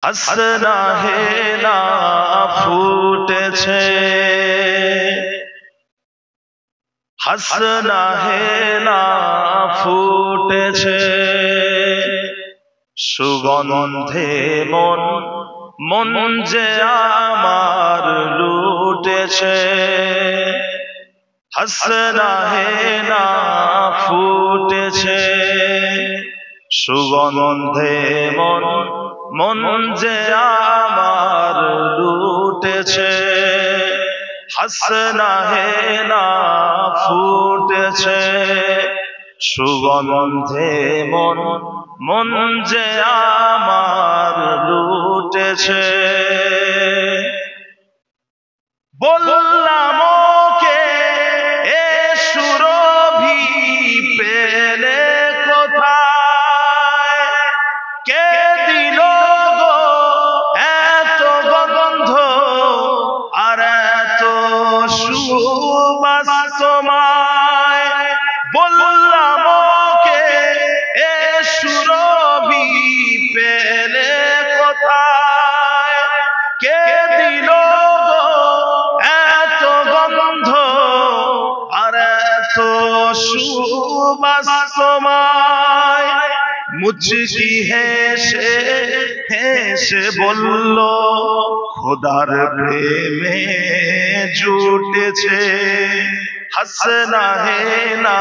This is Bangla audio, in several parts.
हंसना है ना फूटेছে हंसना है ना फूटेছে সুগন্ধে মন মন যে আমার লুটেছে हंसना है ना फूटेছে সুগন্ধে মন মন যে আমার লুটেছে हंसना है ना फूटेছে সুগন্ধে মন মন যে আমার লুটেছে বললাম ওকে এ সুরভি পেলে কোথায় কে দিল গো এত গন্ধ আর এত সুবাস তোমায় বললাম ওকে এ সুরভি পেলে কোথায় কে দিল গো এত গন্ধ আর এত সুবাস তোমায় মুচকি হেসে হেসে বলল খোদার প্রেমে জুটেছে हंसना है ना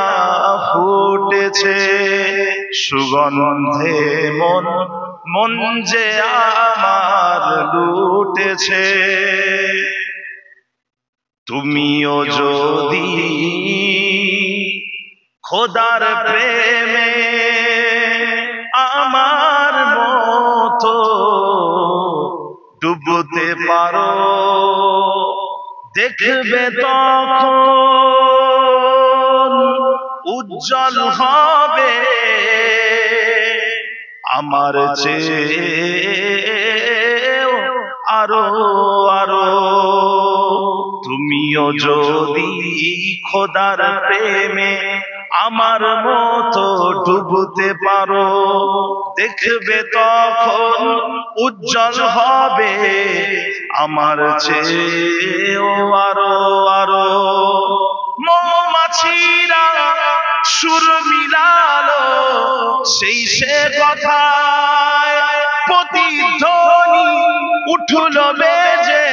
फूटेছে সুগন্ধে মন মন যে আমার লুটেছে তুমিও যদি খোদার প্রেমে আমার মতো ডুবতে পারো দেখবে তখন উজ্জ্বল হবে আমার চেয়ে আরো আরো তুমিও যদি খোদার প্রেমে আমার মতো ডুবতে পারো দেখবে তখন উজ্জ্বল হবে আমার চেয়েও আরো আরো মৌমাছিরা সুর মিলালো সেই সে কথায় প্রতিধ্বনি উঠলো বেজে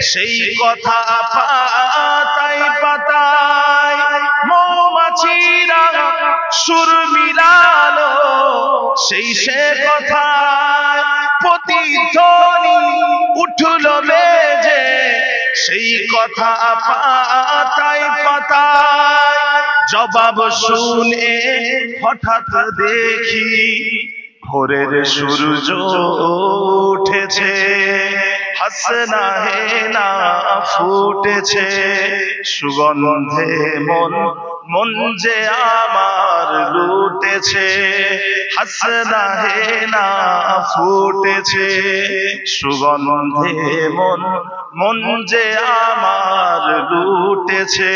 সেই কথা পাতায় পাতায় মৌমাছিরা সুর মিলালো সেই সে কথায় প্রতিধ্বনি উঠলো বেজে সেই কথা পাতায় পাতায় জবাব শুনে হঠাৎ দেখি ভোরের সূর্য উঠেছে हंसना है ना ফুটেছে সুগন্ধে মন মন যে আমার লুটেছে हंसना है ना ফুটেছে সুগন্ধে মন মন যে আমার লুটেছে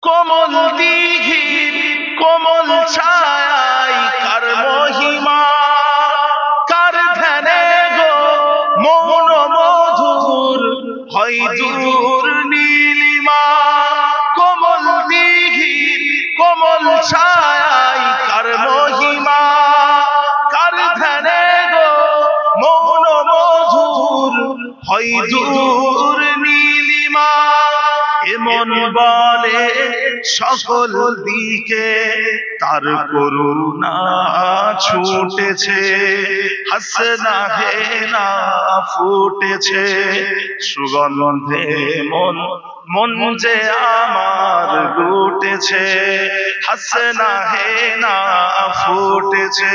কোমল দিঘির কোমল ছায়ায় কার মহিমা কার ধ্যানে গো মৌন মধুর হয় দূর নীলিমা কোমল দিঘির কোমল ছায়ায় কার মহিমা কার ধ্যানে গো মৌন মধুর হয় দূর নীলিমা এমন বলে সকল দিকে তার করুণা ছুটেছে हंसना है ना ফুটেছে সুগন্ধে মন মন যে আমার লুটেছে हंसना है ना ফুটেছে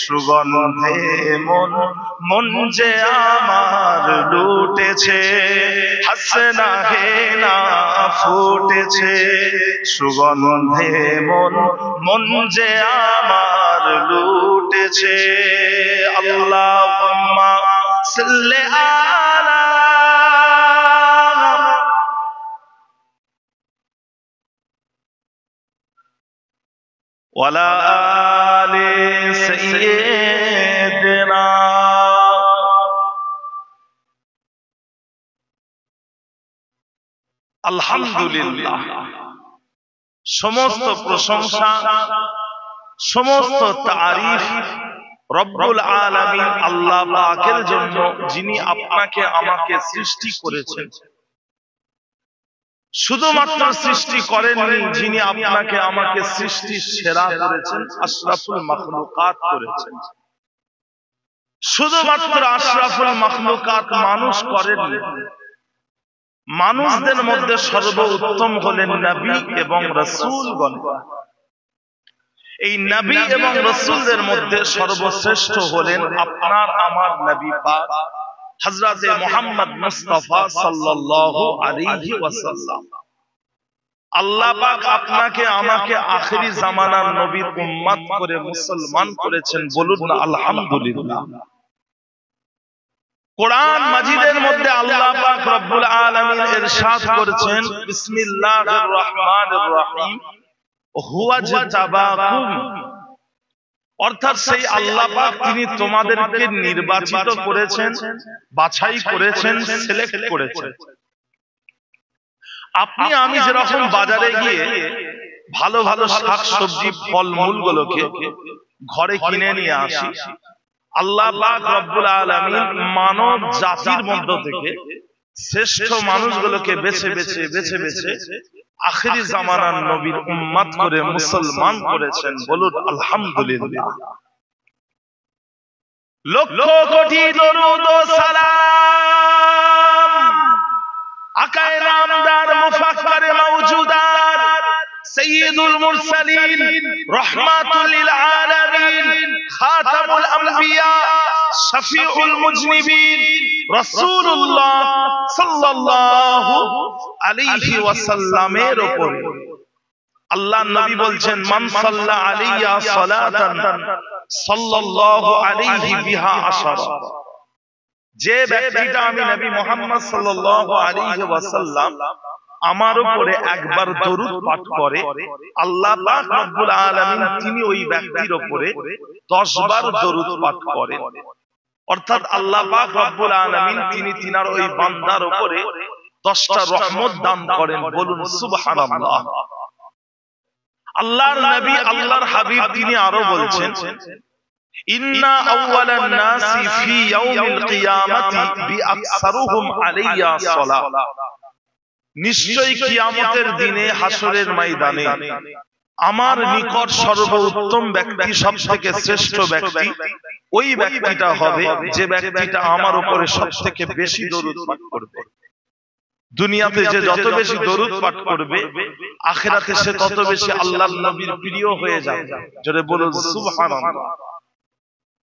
সুগন্ধে মন মন যে আমার লুটেছে हंसना है ना ফুটেছে সুগন্ধে মন মন যে আমার লুটেছে আল্লাহুম্মা সাল্লি আলা ওয়ালা আলি সাইয়্যিদিনা আলহামদুলিল্লাহ, সমস্ত প্রশংসা, সমস্ত তারিফ রব্বুল আলামিন আল্লাহ পাকের জন্য, যিনি আপনাকে আমাকে সৃষ্টি করেছেন। শুধুমাত্র সৃষ্টি করেননি, যিনি আপনাকে আমাকে সৃষ্টি সেরা করেছেন, আশরাফুল মাখলুকাত করেছেন। শুধুমাত্র আশরাফুল মাখলুকাত মানুষ করেননি, মানুষদের মধ্যে সর্বোত্তম হলেন নবী এবং রাসূলগণ। এই নবী এবং রাসূলদের মধ্যে সর্বশ্রেষ্ঠ হলেন আপনার আমার নবী পাক হযরতে মুহাম্মদ মুস্তাফা সাল্লাল্লাহু আলাইহি ওয়াসাল্লাম। আল্লাহ পাক আপনাকে আমাকে আখেরি জামানার নবীর উম্মত করে মুসলমান করেছেন, বলুন না আলহামদুলিল্লাহ। কোরআন মাজিদের মধ্যে আল্লাহ পাক রব্বুল আলামিন ইরশাদ করেছেন, বিসমিল্লাহির রহমানির রহিম, হুয়া জাতাবাকুম, অর্থাৎ সেই আল্লাহ পাক তিনি তোমাদেরকে নির্বাচিত করেছেন, বাছাই করেছেন, সিলেক্ট করেছেন। আপনি আমি যেরকম বাজারে গিয়ে ভালো ভালো শাকসবজি ফলমূল গুলোকে ঘরে কিনে নিয়ে আসি, আল্লাহ পাক রব্বুল আলামিন মানব জাতির মধ্য থেকে শ্রেষ্ঠ মানুষগুলোকে বেছে বেছে বেছে বেছে আখেরি জামানার নবীর উম্মত করে মুসলমান করেছেন, বলুন আলহামদুলিল্লাহ। লক্ষ কোটি দরুদ ও সালাম আকায়ে নামদার মুফাক্কারে মাওজুদাত সাইয়্যিদুল মুরসালিন রাহমাতুল লিল আলামিন খাতামুল আম্বিয়া শাফিউল মুজনিবিন রাসূলুল্লাহ সাল্লাল্লাহু আলাইহি ওয়াসাল্লামের উপর আল্লাহর নবী বলছেন, মান সাল্লা আলাইয়া সালাতান সাল্লাল্লাহু আলাইহি বিহা আশারা, যে ব্যক্তিটা আমি নবী মুহাম্মদ সাল্লাল্লাহু আলাইহি ওয়াসাল্লাম আমার উপরে একবার দরুদ পাঠ করে, আল্লাহ পাক রব্বুল আলামিন তিনি ওই ব্যক্তির উপরে 10 বার দরুদ পাঠ করেন। অর্থাৎ আল্লাহ পাক রব্বুল আলামিন তিনি তিনার ওই বান্দার উপরে 10টা রহমত দান করেন, বলুন সুবহানাল্লাহ। আল্লাহর নবী আল্লাহর হাবিব তিনি আরো বলছেন, ইন্না আউওয়ালান নাসি ফি ইয়াউমিল কিয়ামাতি বিআকসারুহুম আলাইয়া সালাহ, নিশ্চয়ই কিয়ামতের দিনে হাসরের ময়দানে আমার নিকট সর্বোত্তম ব্যক্তি, সবথেকে শ্রেষ্ঠ ব্যক্তি ওই ব্যক্তিটা হবে যে ব্যক্তিটা আমার উপরে সবথেকে বেশি দরুদ পাঠ করবে। দুনিয়াতে যে যত বেশি দরুদ পাঠ করবে, আখিরাতে সে তত বেশি আল্লাহর নবীর প্রিয় হয়ে যাবে, জোরে বলুন সুবহানাল্লাহ।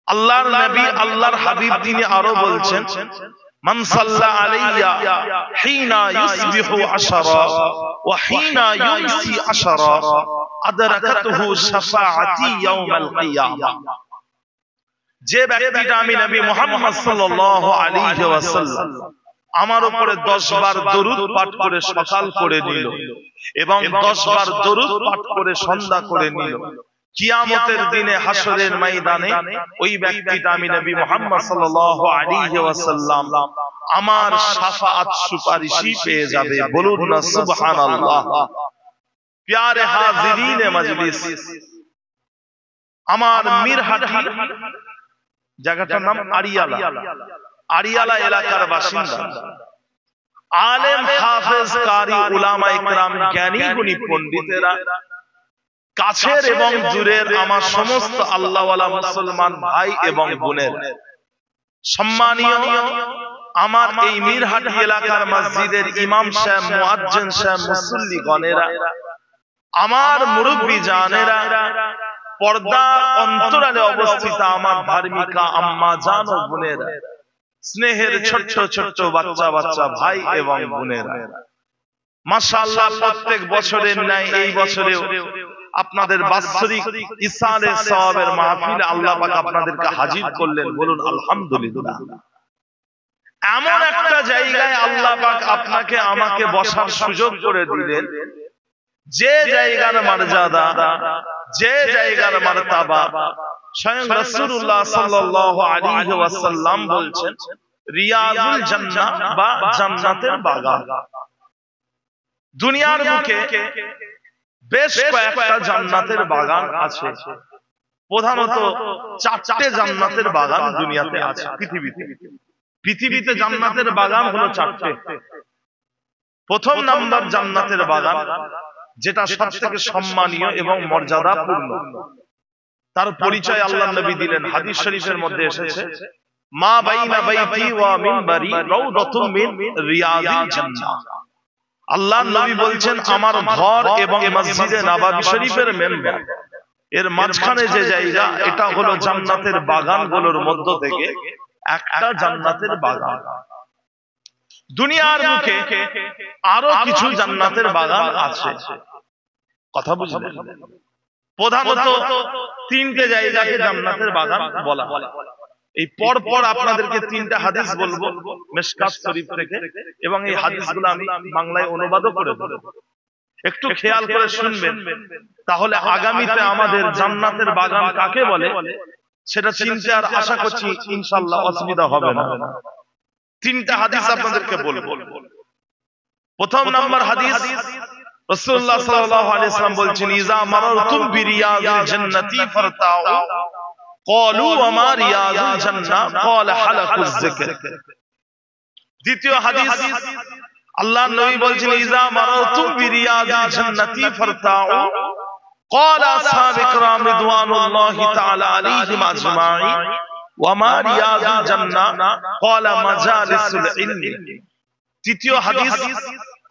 আল্লাহর নবী আল্লাহর হাবিব তিনি আরো বলছেন, মান সাল্লা আলাইয়া হিনা ইউসবিহু আশারা ওয়া হিনা ইউমসি আশারা আদরাকাতুহু শাফাআতি ইয়াউমাল কিয়ামাহ, যে ব্যক্তিটা আমি নবী মুহাম্মদ সাল্লাল্লাহু আলাইহি ওয়াসাল্লাম আমার উপরে 10 বার দরুদ পাঠ করে সকাল করে নিল এবং 10 বার দরুদ পাঠ করে সন্ধ্যা করে নিল, কিয়ামতের দিনে হাসরের ময়দানে ওই ব্যক্তিটা আমি নবী মুহাম্মদ সাল্লাল্লাহু আলাইহি ওয়াসাল্লাম আমার শাফাআত সুপারিশই পেয়ে যাবে, বলুন না সুবহানাল্লাহ। প্যারে হাজিরিনে মজলিস, আমার মিরহাটি জায়গাটার নাম আড়িয়ালা, আড়িয়ালা এলাকার বাসিন্দা আলেম হাফেজ কারি উলামা ইকরাম জ্ঞানী গুণী পণ্ডিতেরা, কাছের এবং দূরের আমার সমস্ত আল্লাহওয়ালা মুসলমান ভাই এবং বোনের, সম্মানীয় আমার এই মিরহাটি এলাকার মসজিদের ইমাম সাহেব, মুয়াজ্জিন সাহেব, মুসল্লি গণেরা, আমার মুরব্বি জানেরা, পর্দা অন্তরালে অবস্থিত আমার ধার্মিকা আম্মা জান ও বোনেরা, স্নেহের ছোট্ট ছোট্ট বাচ্চা বাচ্চা ভাই এবং বোনেরা, মাশাআল্লাহ প্রত্যেক বছরের ন্যায় এই বছরেও আপনাদের বাৎসরিক ইসালে সওয়াবের মাহফিলে আল্লাহ পাক আপনাদেরকে হাজির করলেন, বলুন আলহামদুলিল্লাহ। এমন একটা জায়গায় আল্লাহ পাক আপনাকে আমাকে বসার সুযোগ করে দিলেন, যে জায়গার মর্যাদা, যে জায়গার মারতাবা স্বয়ং রাসূলুল্লাহ সাল্লাল্লাহু আলাইহি ওয়াসাল্লাম বলছেন, রিয়াজুল জান্নাহ বা জান্নাতের বাগান। দুনিয়ার বুকে বেশ কয়েকটা জান্নাতের বাগান আছে, প্রধানত চারটে জান্নাতের বাগান দুনিয়াতে আছে। পৃথিবীতে জান্নাতের বাগান হলো চারটে। প্রথম নাম্বার জান্নাতের বাগান, যেটা সবথেকে সম্মানীয় এবং মর্যাদাপূর্ণ, তার পরিচয় আল্লাহ নবী দিলেন, হাদিস শরীফের মধ্যে এসেছে, মা বাইনা বাইতি ওয়া মিনবারি রাউদাতুম মিন রিয়াদিল জান্নাহ। আল্লাহ নবী বলছেন, আমার ঘর এবং মসজিদে নববী শরীফের মেম্বার এর মাঝখানে যে জায়গা, এটা হলো জান্নাতের বাগানগুলোর মধ্য থেকে একটা জান্নাতের বাগান। দুনিয়ার বুকে আরো কিছু জান্নাতের বাগান আছে, কথা বুঝলেন? প্রধানত তিনটে জায়গাকে জান্নাতের বাগান বলা হয়। এই পরপর আপনাদেরকে তিনটা হাদিস বলবো মিশকাত শরীফ থেকে, এবং এই হাদিসগুলো আমি বাংলায় অনুবাদও করে দেব। একটু খেয়াল করে শুনবেন, তাহলে আগামীতে আমাদের জান্নাতের বাগান কাকে বলে সেটা চিনতে আর আশা করছি ইনশাআল্লাহ অসুবিধা হবে না। তিনটা হাদিস আপনাদেরকে বলবো। প্রথম নাম্বার হাদিস, রাসূলুল্লাহ সাল্লাল্লাহু আলাইহি ওয়াসাল্লাম বলছেন, ইযা মারারতুম বিরিয়াজিল জান্নাতি ফারতাউ ক্বালু ওয়া মা রিয়াজুল জান্নাহ ক্বালা হালাকুজ যিকর। দ্বিতীয় হাদিস, আল্লাহর নবী বলছেন, ইযা মারারতুম বিরিয়াজিল জান্নাতি ফারতাউ ক্বালা আসহাবে কিরাম রিদওয়ানুল্লাহি তাআলা আলাইহিম আজমাইন ওয়া মা রিয়াজুল জান্নাহ ক্বালা মাজালিসুল ইলম। তৃতীয় হাদিস,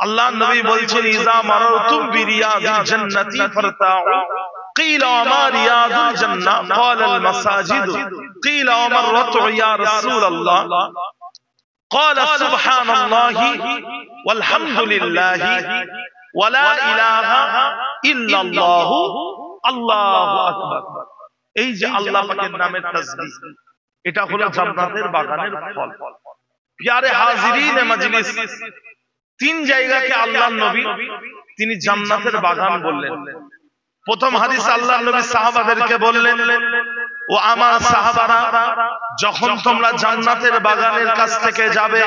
আল্লাহর নবী বলছেন, ইযা মারারতুম বিরিয়াজিল জান্নাতি ফারতাউ قيل وما رياض الجنة قال المساجد قيل وما الرتع يا رسول الله قال سبحان الله والحمد لله ولا إله إلا الله الله أكبر। এই যে আল্লাহ পাকের নামের তাসবিহ, এটা হলো জান্নাতের বাগানের ফল। প্যারে হাজিরিন মজলিস, তিন জায়গাকে আল্লাহর নবী তিনি জান্নাতের বাগান বললেন। প্রথম হাদিস, আল্লাহর নবী সাহাবাদেরকে বললেন, ও আমার সাহাবারা, যখন তোমরা জান্নাতের বাগানের কাছ থেকে যাবে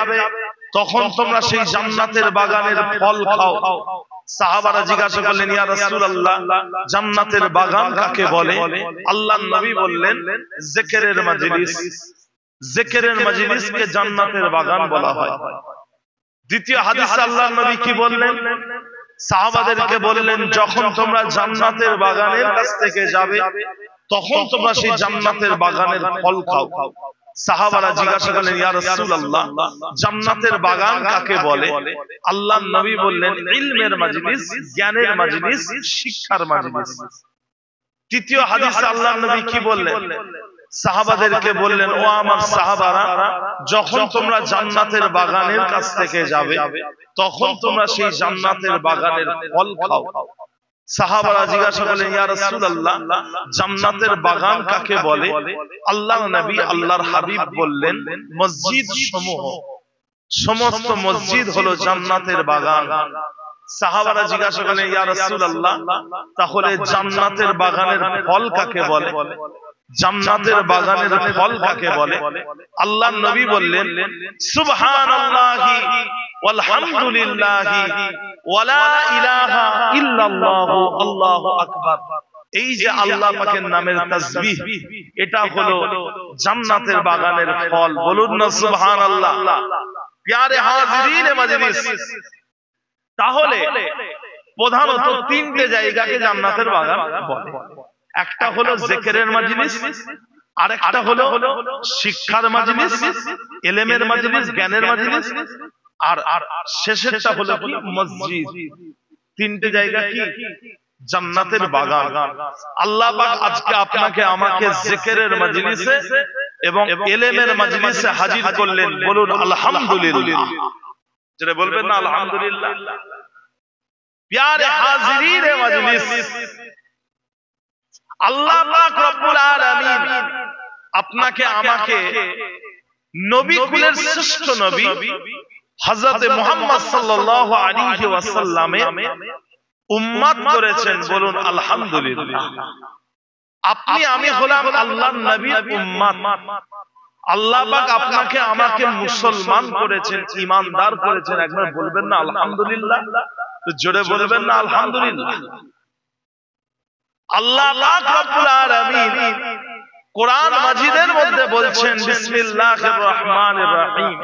তখন তোমরা সেই জান্নাতের বাগানের ফল খাও। সাহাবারা জিজ্ঞাসা করলেন, ইয়া রাসূলুল্লাহ, জান্নাতের বাগান কাকে বলে? আল্লাহর নবী বললেন, জিকিরের মজলিস। জিকিরের মজলিসকে জান্নাতের বাগান বলা হয়। দ্বিতীয় হাদিসে আল্লাহর নবী কি বললেন? সাহাবাদেরকে বললেন, যখন তোমরা জান্নাতের বাগানের কাছ থেকে যাবে তখন তোমরা সেই জান্নাতের বাগানের ফল খাও। সাহাবারা জিজ্ঞাসা করলেন, ইয়া রাসূলুল্লাহ, জান্নাতের বাগান কাকে বলে? আল্লাহর নবী বললেন, ইলমের মজলিস, জ্ঞানের মজলিস, শিক্ষার মজলিস। তৃতীয় হাদিসে আল্লাহর নবী কি বললেন? সাহাবাদেরকে বললেন, ও আমার সাহাবারা, যখন তোমরা জান্নাতের বাগানের কাছ থেকে যাবে তখন তোমরা সেই জান্নাতের বাগানের ফল খাও। সাহাবারা জিজ্ঞাসা করলেন, ইয়া রাসূলুল্লাহ, জান্নাতের বাগান কাকে বলে? আল্লাহর নবী, আল্লাহর হাবিব বললেন, মসজিদ সমূহ, সমস্ত মসজিদ হলো জান্নাতের বাগান। সাহাবারা জিজ্ঞাসা করলেন, ইয়া রাসূলুল্লাহ, তাহলে জান্নাতের বাগানের ফল কাকে বলে? জান্নাতের বাগানের ফল কাকে বলে? আল্লাহর নবী বললেন, সুবহানাল্লাহি ওয়ালহামদুলিল্লাহি ওয়ালা ইলাহা ইল্লাল্লাহু আল্লাহু আকবার। এই যে আল্লাহ পাকের নামের তাসবিহ, এটা হলো জান্নাতের বাগানের ফল। বলুন না সুবহানাল্লাহ। প্যারে হাজিরিন মজলিস, তাহলে প্রধানত তিনটে জায়গাকে জান্নাতের বাগান বলে। একটা হলো জিকিরের মজলিস, আরেকটা হলো শিক্ষার মজলিস, ইলমের মজলিস, জ্ঞানের মজলিস, আর শেষেরটা হলো কি? মসজিদ। তিনটে জায়গা কি? জান্নাতের বাগান। আল্লাহ পাক আজকে আপনাকে আমাকে জিকিরের মজলিসে এবং ইলমের মজলিসে হাজির করলেন। বলুন আলহামদুলিল্লাহ। যেটা বলবেন না আলহামদুলিল্লাহ। প্যারে হাজিরিন মজলিস, আল্লাহ পাক রব্বুল আলামিন আপনাকে আমাকে নবী কুলের শ্রেষ্ঠ নবী হযরত মুহাম্মদ সাল্লাল্লাহু আলাইহি ওয়াসাল্লামের উম্মত করেছেন। বলুন আলহামদুলিল্লাহ। আপনি আমি হলাম আল্লাহর নবীর উম্মত। আল্লাহ পাক আপনাকে আমাকে মুসলমান করেছেন, ঈমানদার করেছেন। একবার বলবেন না আলহামদুলিল্লাহ। তো জোরে বলবেন না আলহামদুলিল্লাহ। আল্লাহ পাক রব্বুল আলামিন কোরআন মাজিদের মধ্যে বলছেন বিসমিল্লাহির রহমানির রহিম,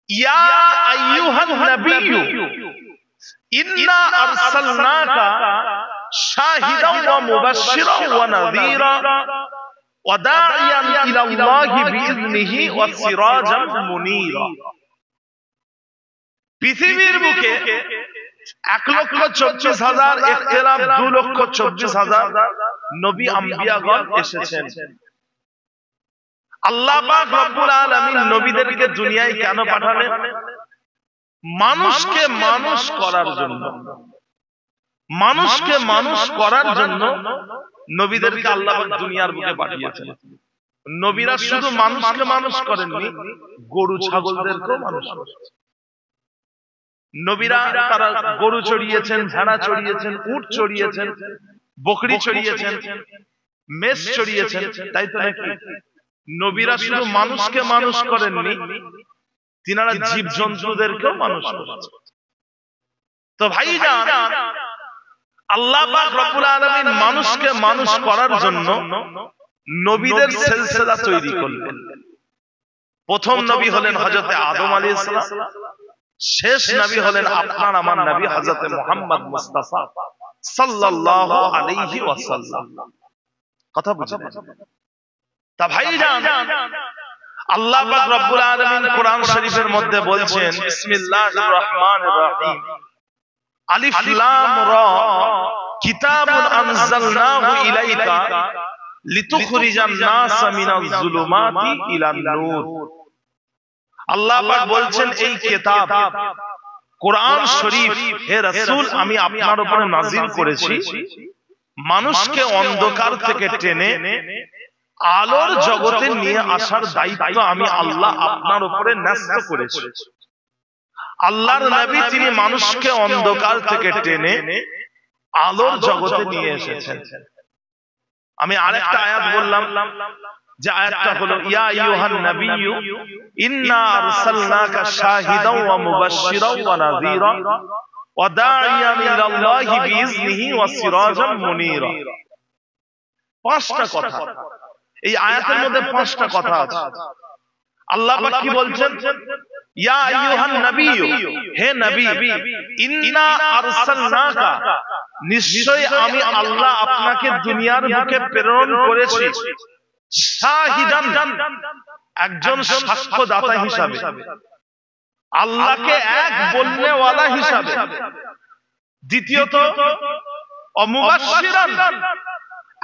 ইয়া আইয়ুহান নাবিয়্যু ইন্না আরসালনাকা শাহিদান ওয়া মুবাশশিরান ওয়া নাযীরা ওয়া দাঈয়ান ইলাল্লাহি বিইذনিহি ওয়া সিরাজান মুনীরা। পৃথিবীর বুকে 1,24,000 ইখতিলাফ 2,24,000 নবী আম্বিয়াগণ এসেছেন। আল্লাহ পাক রব্বুল আলামিন নবীদেরকে দুনিয়ায় কেন পাঠালেন? মানুষকে মানুষ করার জন্য। মানুষকে মানুষ করার জন্য নবীদেরকে আল্লাহ পাক দুনিয়ার বুকে পাঠিয়েছেন। নবীরা শুধু মানুষকে মানুষ করেননি, গরু ছাগলদেরকেও মানুষ করেছেন। নবীরা তারা গরু চড়িয়েছেন, ভেড়া চড়িয়েছেন, উট চড়িয়েছেন, বকরি চড়িয়েছেন, মেষ চড়িয়েছেন, তাই তো নাকি? নবীরা শুধু মানুষকে মানুষ করেননি, তিনারা জীব জন্তুদেরকেও মানুষ করেছেন। তো ভাইজান, আল্লাহ পাক রব্বুল আলামিন মানুষকে মানুষ করার জন্য নবীদের সিলসিলা তৈরি করলেন। প্রথম নবী হলেন হযরত আদম আলাইহিস সালাম, শেষ নবী হলেন আপনার আমার নবী হযরত মুহাম্মদ মুস্তাফা সাল্লাল্লাহু আলাইহি ওয়াসাল্লাম। কথা বুঝেন? তা ভাইজান, আল্লাহ পাক রব্বুল আলামিন কোরআন শরীফের মধ্যে বলছেন বিসমিল্লাহির রহমানির রহিম, আলিফ লাম রা কিতাবুন আনজালনাহু ইলাইকা লিতুখরিজান নাস মিনাজ যুলুমাতি ইলান নূর। আল্লাহ পাক বলছেন এই কিতাব কোরআন শরীফ, হে রাসূল, আমি আপনার উপরে নাযিল করেছি মানুষকে অন্ধকার থেকে টেনে আলোর জগতে নিয়ে আসার দায়িত্ব আমি আল্লাহ আপনার উপরে ন্যস্ত করেছি। আল্লাহর নবী তিনি মানুষকে অন্ধকার থেকে টেনে আলোর জগতে নিয়ে এসেছেন। আমি আরেকটা আয়াত বললাম, যে আয়াতটা হলো ইয়া আইয়ুহান নাবিয়্যু ইন্না আরসালনাকা শাহিদান ওয়া মুবাশশিরান ওয়া নাযীরা ওয়া দাঈয়ান ইলাল্লাহি বিইذনিহি ওয়া সিরাজান মুনীরা। পাঁচটা কথা এই আয়াতের মধ্যে, পাঁচটা কথা আছে। আল্লাহ পাক কি বলছেন? ইয়া আইয়ুহান নাবিয়্যু, হে নবী, ইন্না আরসালনাকা, নিশ্চয় আমি আল্লাহ আপনাকে দুনিয়ার বুকে প্রেরণ করেছি শাহিদান, একজন সাক্ষ্যদাতা হিসাবে, আল্লাহকে এক বলনেওয়ালা হিসাবে। দ্বিতীয়ত মুবাশশিরান,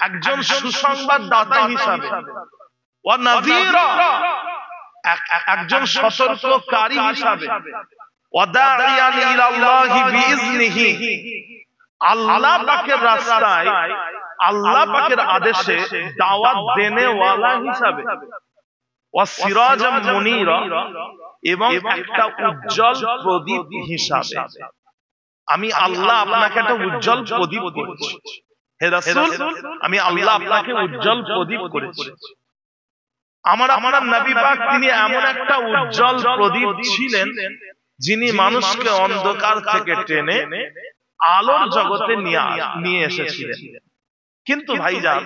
একজন সুসংবাদদাতা হিসাবে, ওয়া নাযীরা, একজন সতর্ককারী হিসাবে, ওয়া দাঈয়ান ইলাল্লাহি বিইذনিহি, আল্লাহ পাকের রাস্তায় আল্লাহ পাকের আদেশে দাওয়াত দেনেওয়ালা হিসাবে, ওয়া সিরাজাম মুনীরা, এবং একটা উজ্জ্বল প্রদীপ হিসাবে। আমি আল্লাহ আপনাকে একটা উজ্জ্বল প্রদীপ করেছি। হে রাসূল, আমি আল্লাহ আপনাকে উজ্জ্বল প্রদীপ করেছি। আমার নবী পাক তিনি এমন একটা উজ্জ্বল প্রদীপ ছিলেন, যিনি মানুষকে অন্ধকার থেকে টেনে আলোর জগতে নিয়ে এসেছিলেন। কিন্তু ভাইজান,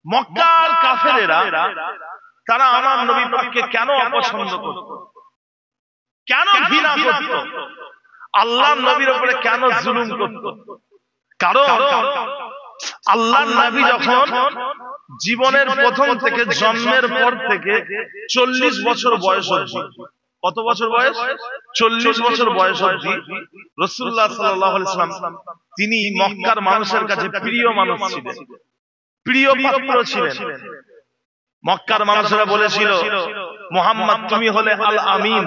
মক্কার কাফেরেরা তারা আমার নবী পাককে কেন অপছন্দ করত, কেন ঘৃণা করত, আল্লাহর নবীর উপরে কেন জুলুম করত? কারণ আল্লাহর নবী যখন জীবনের প্রথম থেকে, জন্মের পর থেকে 40 বছর বয়স অবধি, কত বছর বয়স? 40 বছর বয়স অবধি রাসূলুল্লাহ সাল্লাল্লাহু আলাইহি ওয়াসাল্লাম তিনি মক্কার মানুষের কাছে প্রিয় মানুষ ছিলেন, প্রিয় পাত্র ছিলেন। মক্কার মানুষেরা বলেছিল, মুহাম্মদ তুমি হলে আল আমিন,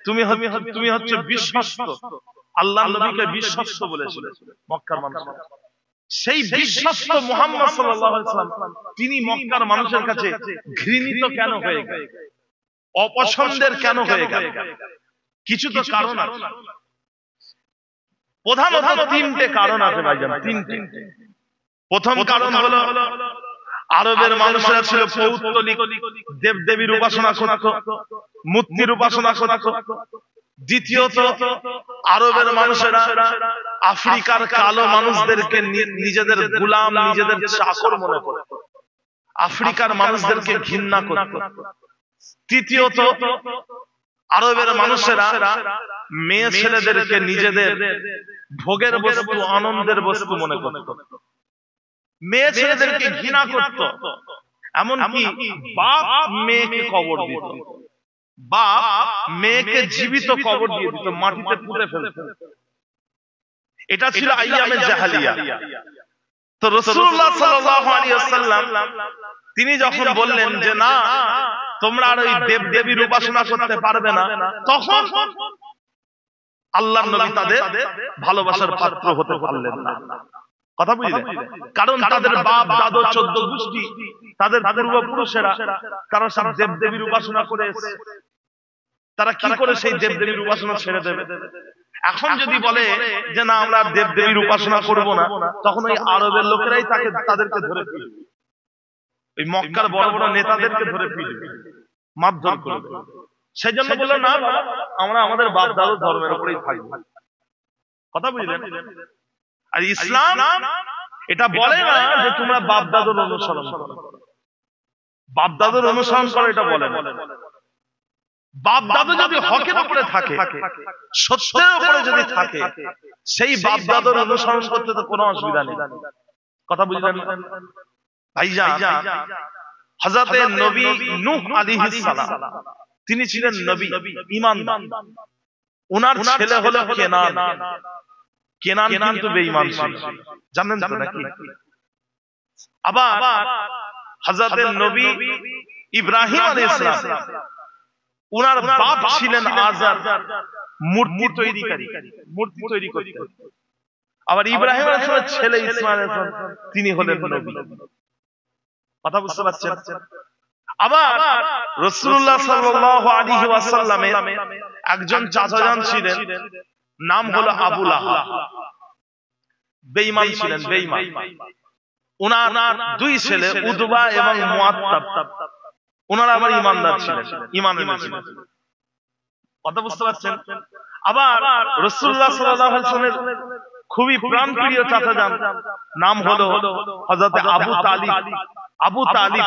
তুমি হচ্ছে বিশ্বস্ত। আল্লাহর নবীকে বিশ্বস্ত বলেছিল মক্কার মানুষেরা। সেই বিশ্বস্ত মুহাম্মদ সাল্লাল্লাহু আলাইহি ওয়াসাল্লাম তিনি মক্কার মানুষের কাছে ঘৃণিত কেন হয়ে গেলেন, অপছন্দের কেন হয়ে গেলেন? কিছু তো কারণ আছে। প্রধানত তিনটে কারণ আছে ভাইজান, তিনটে। প্রথম কারণ হলো আরবের মানুষরা ছিল পৌত্তলিক, দেবদেবীর উপাসনা করত, মূর্তির উপাসনা করত, দ্বিতীয়ত আরবের মানুষেরা আফ্রিকার কালো মানুষদেরকে নিজেদের গোলাম, নিজেদের চাকর মনে করত, আফ্রিকার মানুষদেরকে ঘৃণা করত। তৃতীয়ত আরবের মানুষেরা মেয়ে ছেলেদেরকে নিজেদের ভোগের বস্তু, আনন্দের বস্তু মনে করত, মেয়ে ছেলেদেরকে ঘৃণা করত। এমনকি বাপ মেয়েকে কবর দিত, বাপ মেয়েকে জীবিত কবর দিয়ে দিত, মাটিতে পুঁতে ফেলত। এটা ছিল আইয়ামে জাহেলিয়া। তো রাসূলুল্লাহ সাল্লাল্লাহু আলাইহি ওয়াসাল্লাম তিনি যখন বললেন যে না, তোমরা আর ওই দেব দেবীর উপাসনা করতে পারবে না, তখন আল্লাহর নবী তাদের ভালোবাসার পাত্র হতে পারলেন না। কথা বুঝলেন? কারণ তাদের বাপ দাদু 14 গোষ্ঠী, তাদের পূর্বপুরুষেরা তারা সব দেব দেবীর উপাসনা করে এসেছে। তারা কি করে সেই দেব দেবীর উপাসনা ছেড়ে দেবে? এখন যদি বলে যে না আমরা দেব দেবীর উপাসনা করব না, তখন ওই আরবের লোকেরাই তাদেরকে ধরে ফেলবে, ওই মক্কার বড় বড় নেতাদেরকে ধরে ফেলবে, মারধর করবে। সেই জন্য বললো না, আমরা আমাদের বাপ দাদুর ধর্মের উপরেই থাকবো। কথা বুঝলেন? আর ইসলাম এটা বলে না যে তোমরা বাপ দাদুর অনুসরণ করো, বাপ দাদুর অনুসরণ করো এটা বলে না। বাপ দাদু যদি হকের উপরে থাকে, সত্যের উপরে যদি থাকে, সেই বাপ দাদুর অনুসরণ করতে তো কোনো অসুবিধা নেই। কথা বুঝলেন ভাইজান? হযরতে নবী নূহ আলাইহিস সালাম তিনি ছিলেন নবী, ঈমানদার। ওনার ছেলে হলো কেনান। কেনান কিন্তু বেঈমান ছিল, জানেন তো নাকি? আবার হযরতে নবী ইব্রাহিম আলাইহিস সালাম, ওনার বাপ ছিলেন আজার, মূর্তি তৈরিকারী, মূর্তি তৈরি করতেন। আবার ইব্রাহিম আলাইহিস সালামের ছেলে ইসমাঈল আলাইহিস সালাম তিনি হলেন নবী। কথা বুঝতে পারছেন? আবার রাসূলুল্লাহ সাল্লাল্লাহু আলাইহি ওয়াসাল্লামের একজন চাচাজান ছিলেন, নাম হলো আবু লাহাব। বেঈমান ছিলেন, বেঈমান। ওনার দুই ছেলে উতবা এবং মুআত্তাব, ওনারা আবার ঈমানদার ছিলেন, ঈমান এনেছিলেন। কথা বুঝতে পারছেন? আবার রাসূলুল্লাহ সাল্লাল্লাহু আলাইহি ওয়াসাল্লামের খুবই প্রাণপ্রিয় চাচাজান নাম হলো হযরত আবু তালিব। আবু তালিব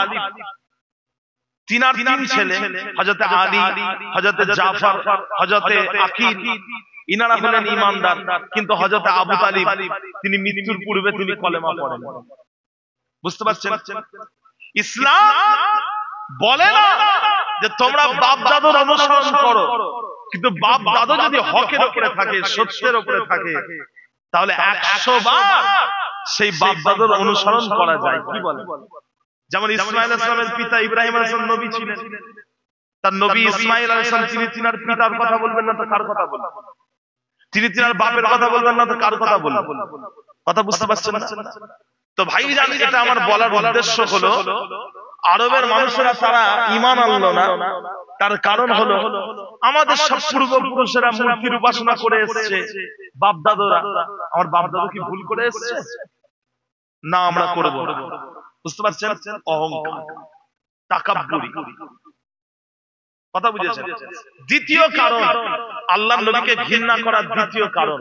তিনার তিন ছেলে, হযরত আলী, হযরত জাফর, হযরত আকিল, ইনারা হলেন ঈমানদার। কিন্তু হযরত আবু তালিব তিনি মৃত্যুর পূর্বে তিনি কলেমা পড়েন। বুঝতে পারছেন? ইসলাম বলে না যে তোমরা বাপ দাদুর অনুসরণ করো, কিন্তু বাপ দাদু যদি হকের উপরে থাকে, সত্যের উপরে থাকে, তাহলে 100 বার সেই বাপ দাদুর অনুসরণ করা যায়। কি বলে? যেমন ইসমাঈল আলাইহিস সালামের পিতা ইব্রাহিম আলাইহিস সালাম নবী ছিলেন, তার নবী ইসমাঈল আলাইহিস সালাম তিনি তিনার পিতার কথা বলবেন না তো কার কথা বলবেন? তিনি তিনার বাপের কথা বলবেন না তো কার কথা বলবেন? কথা বুঝতে পারছেন না? তো ভাইজান, এটা আমার বলার উদ্দেশ্য হলো আরবের মানুষেরা তারা ঈমান আনলো না, তার কারণ হলো আমাদের সব পূর্বপুরুষেরা মূর্তির উপাসনা করে এসেছে, বাপ দাদুরা। আমার বাপ দাদু কি ভুল করে এসেছে? না, আমরা করব না। বুঝতে পারছেন? অহংকার, তাকাব্বুরি। কথা বুঝেছেন? দ্বিতীয় কারণ, আল্লাহর নবীকে ঘৃণা করার দ্বিতীয় কারণ,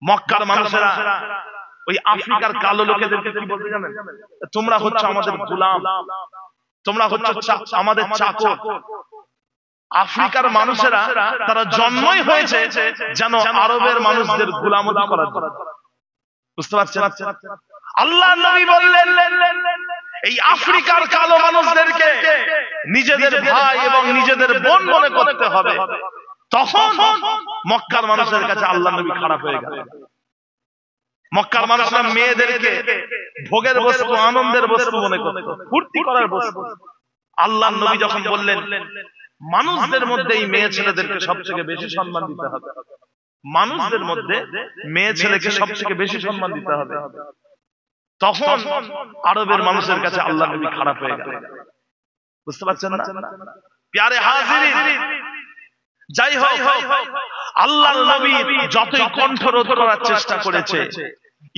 মক্কার মানুষেরা ওই আফ্রিকার কালো লোকেদেরকে কি বলতে জানেন? তোমরা হচ্ছে আমাদের গোলাম, তোমরা হচ্ছে আমাদের চাকর। আফ্রিকার মানুষেরা তারা জন্মই হয়েছে যেন আরবের মানুষদের গোলামতি করার জন্য। বুঝতে পারছেন? আল্লাহর নবী বললেন এই আফ্রিকার কালো মানুষদেরকে নিজেদের ভাই এবং নিজেদের বোন মনে করতে হবে। তখন মক্কার মানুষের কাছে আল্লাহর নবী খারাপ হয়ে গেল। মক্কার মানুষরা মেয়েদেরকে ভোগের বস্তু, আনন্দের বস্তু মনে করত, ফুর্তি করার বস্তু। আল্লাহর নবী যখন বললেন মানুষদের মধ্যে এই মেয়ে ছেলেদেরকে সবথেকে বেশি সম্মান দিতে হবে, মানুষদের মধ্যে মেয়ে ছেলেকে সবথেকে বেশি সম্মান দিতে হবে, তখন আরবের মানুষের কাছে আল্লাহর নবী খারাপ হয়ে গেল। বুঝতে পারছেন না? প্যারে হাজিরিন, যাই হোক, আল্লাহর নবী যতই কণ্ঠরোধ করার চেষ্টা করেছে,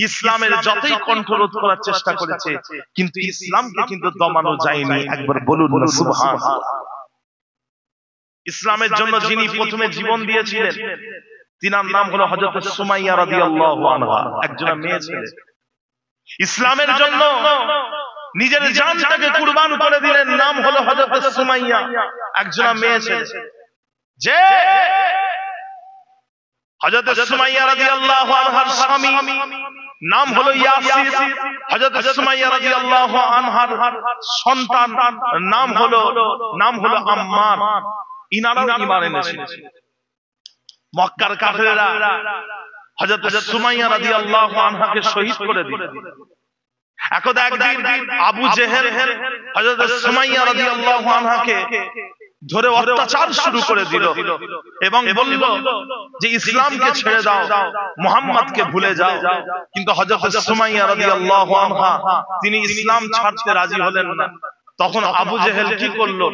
ইসলামের যতই কণ্ঠরোধ করার চেষ্টা করেছে, কিন্তু ইসলামকে কিন্তু দমানো যায়নি। একবার বলুন না সুবহানাল্লাহ। ইসলামের জন্য যিনি প্রথমে জীবন দিয়েছিলেন তিনার নাম হলো হযরত সুমাইয়া রাদিয়াল্লাহু আনহা, একজন মেয়ে ছিলেন। ইসলামের জন্য নিজের জানটাকে কুরবান করে দিলেন, নাম হলো হযরত সুমাইয়া, একজন মেয়ে ছিলেন। যে হযরত সুমাইয়া রাদিয়াল্লাহু আনহার স্বামী নাম হলো ইয়াসির, হযরত সুমাইয়া রাদিয়াল্লাহু আনহার সন্তান নাম হলো আম্মার। ইনারাও ঈমান এনেছিলেন। মক্কার কাফেররা হযরত সুমাইয়া রাদিয়াল্লাহু আনহাকে শহীদ করে দিল। একদা একদিন আবু জেহেল হযরত সুমাইয়া রাদিয়াল্লাহু আনহাকে ধরে অত্যাচার শুরু করে দিল এবং বলল যে ইসলামকে ছেড়ে দাও, মুহাম্মদকে ভুলে যাও। কিন্তু হযরত সুমাইয়া রাদিয়াল্লাহু আনহা তিনি ইসলাম ছাড়তে রাজি হলেন না। তখন আবু জেহেল কি করলো,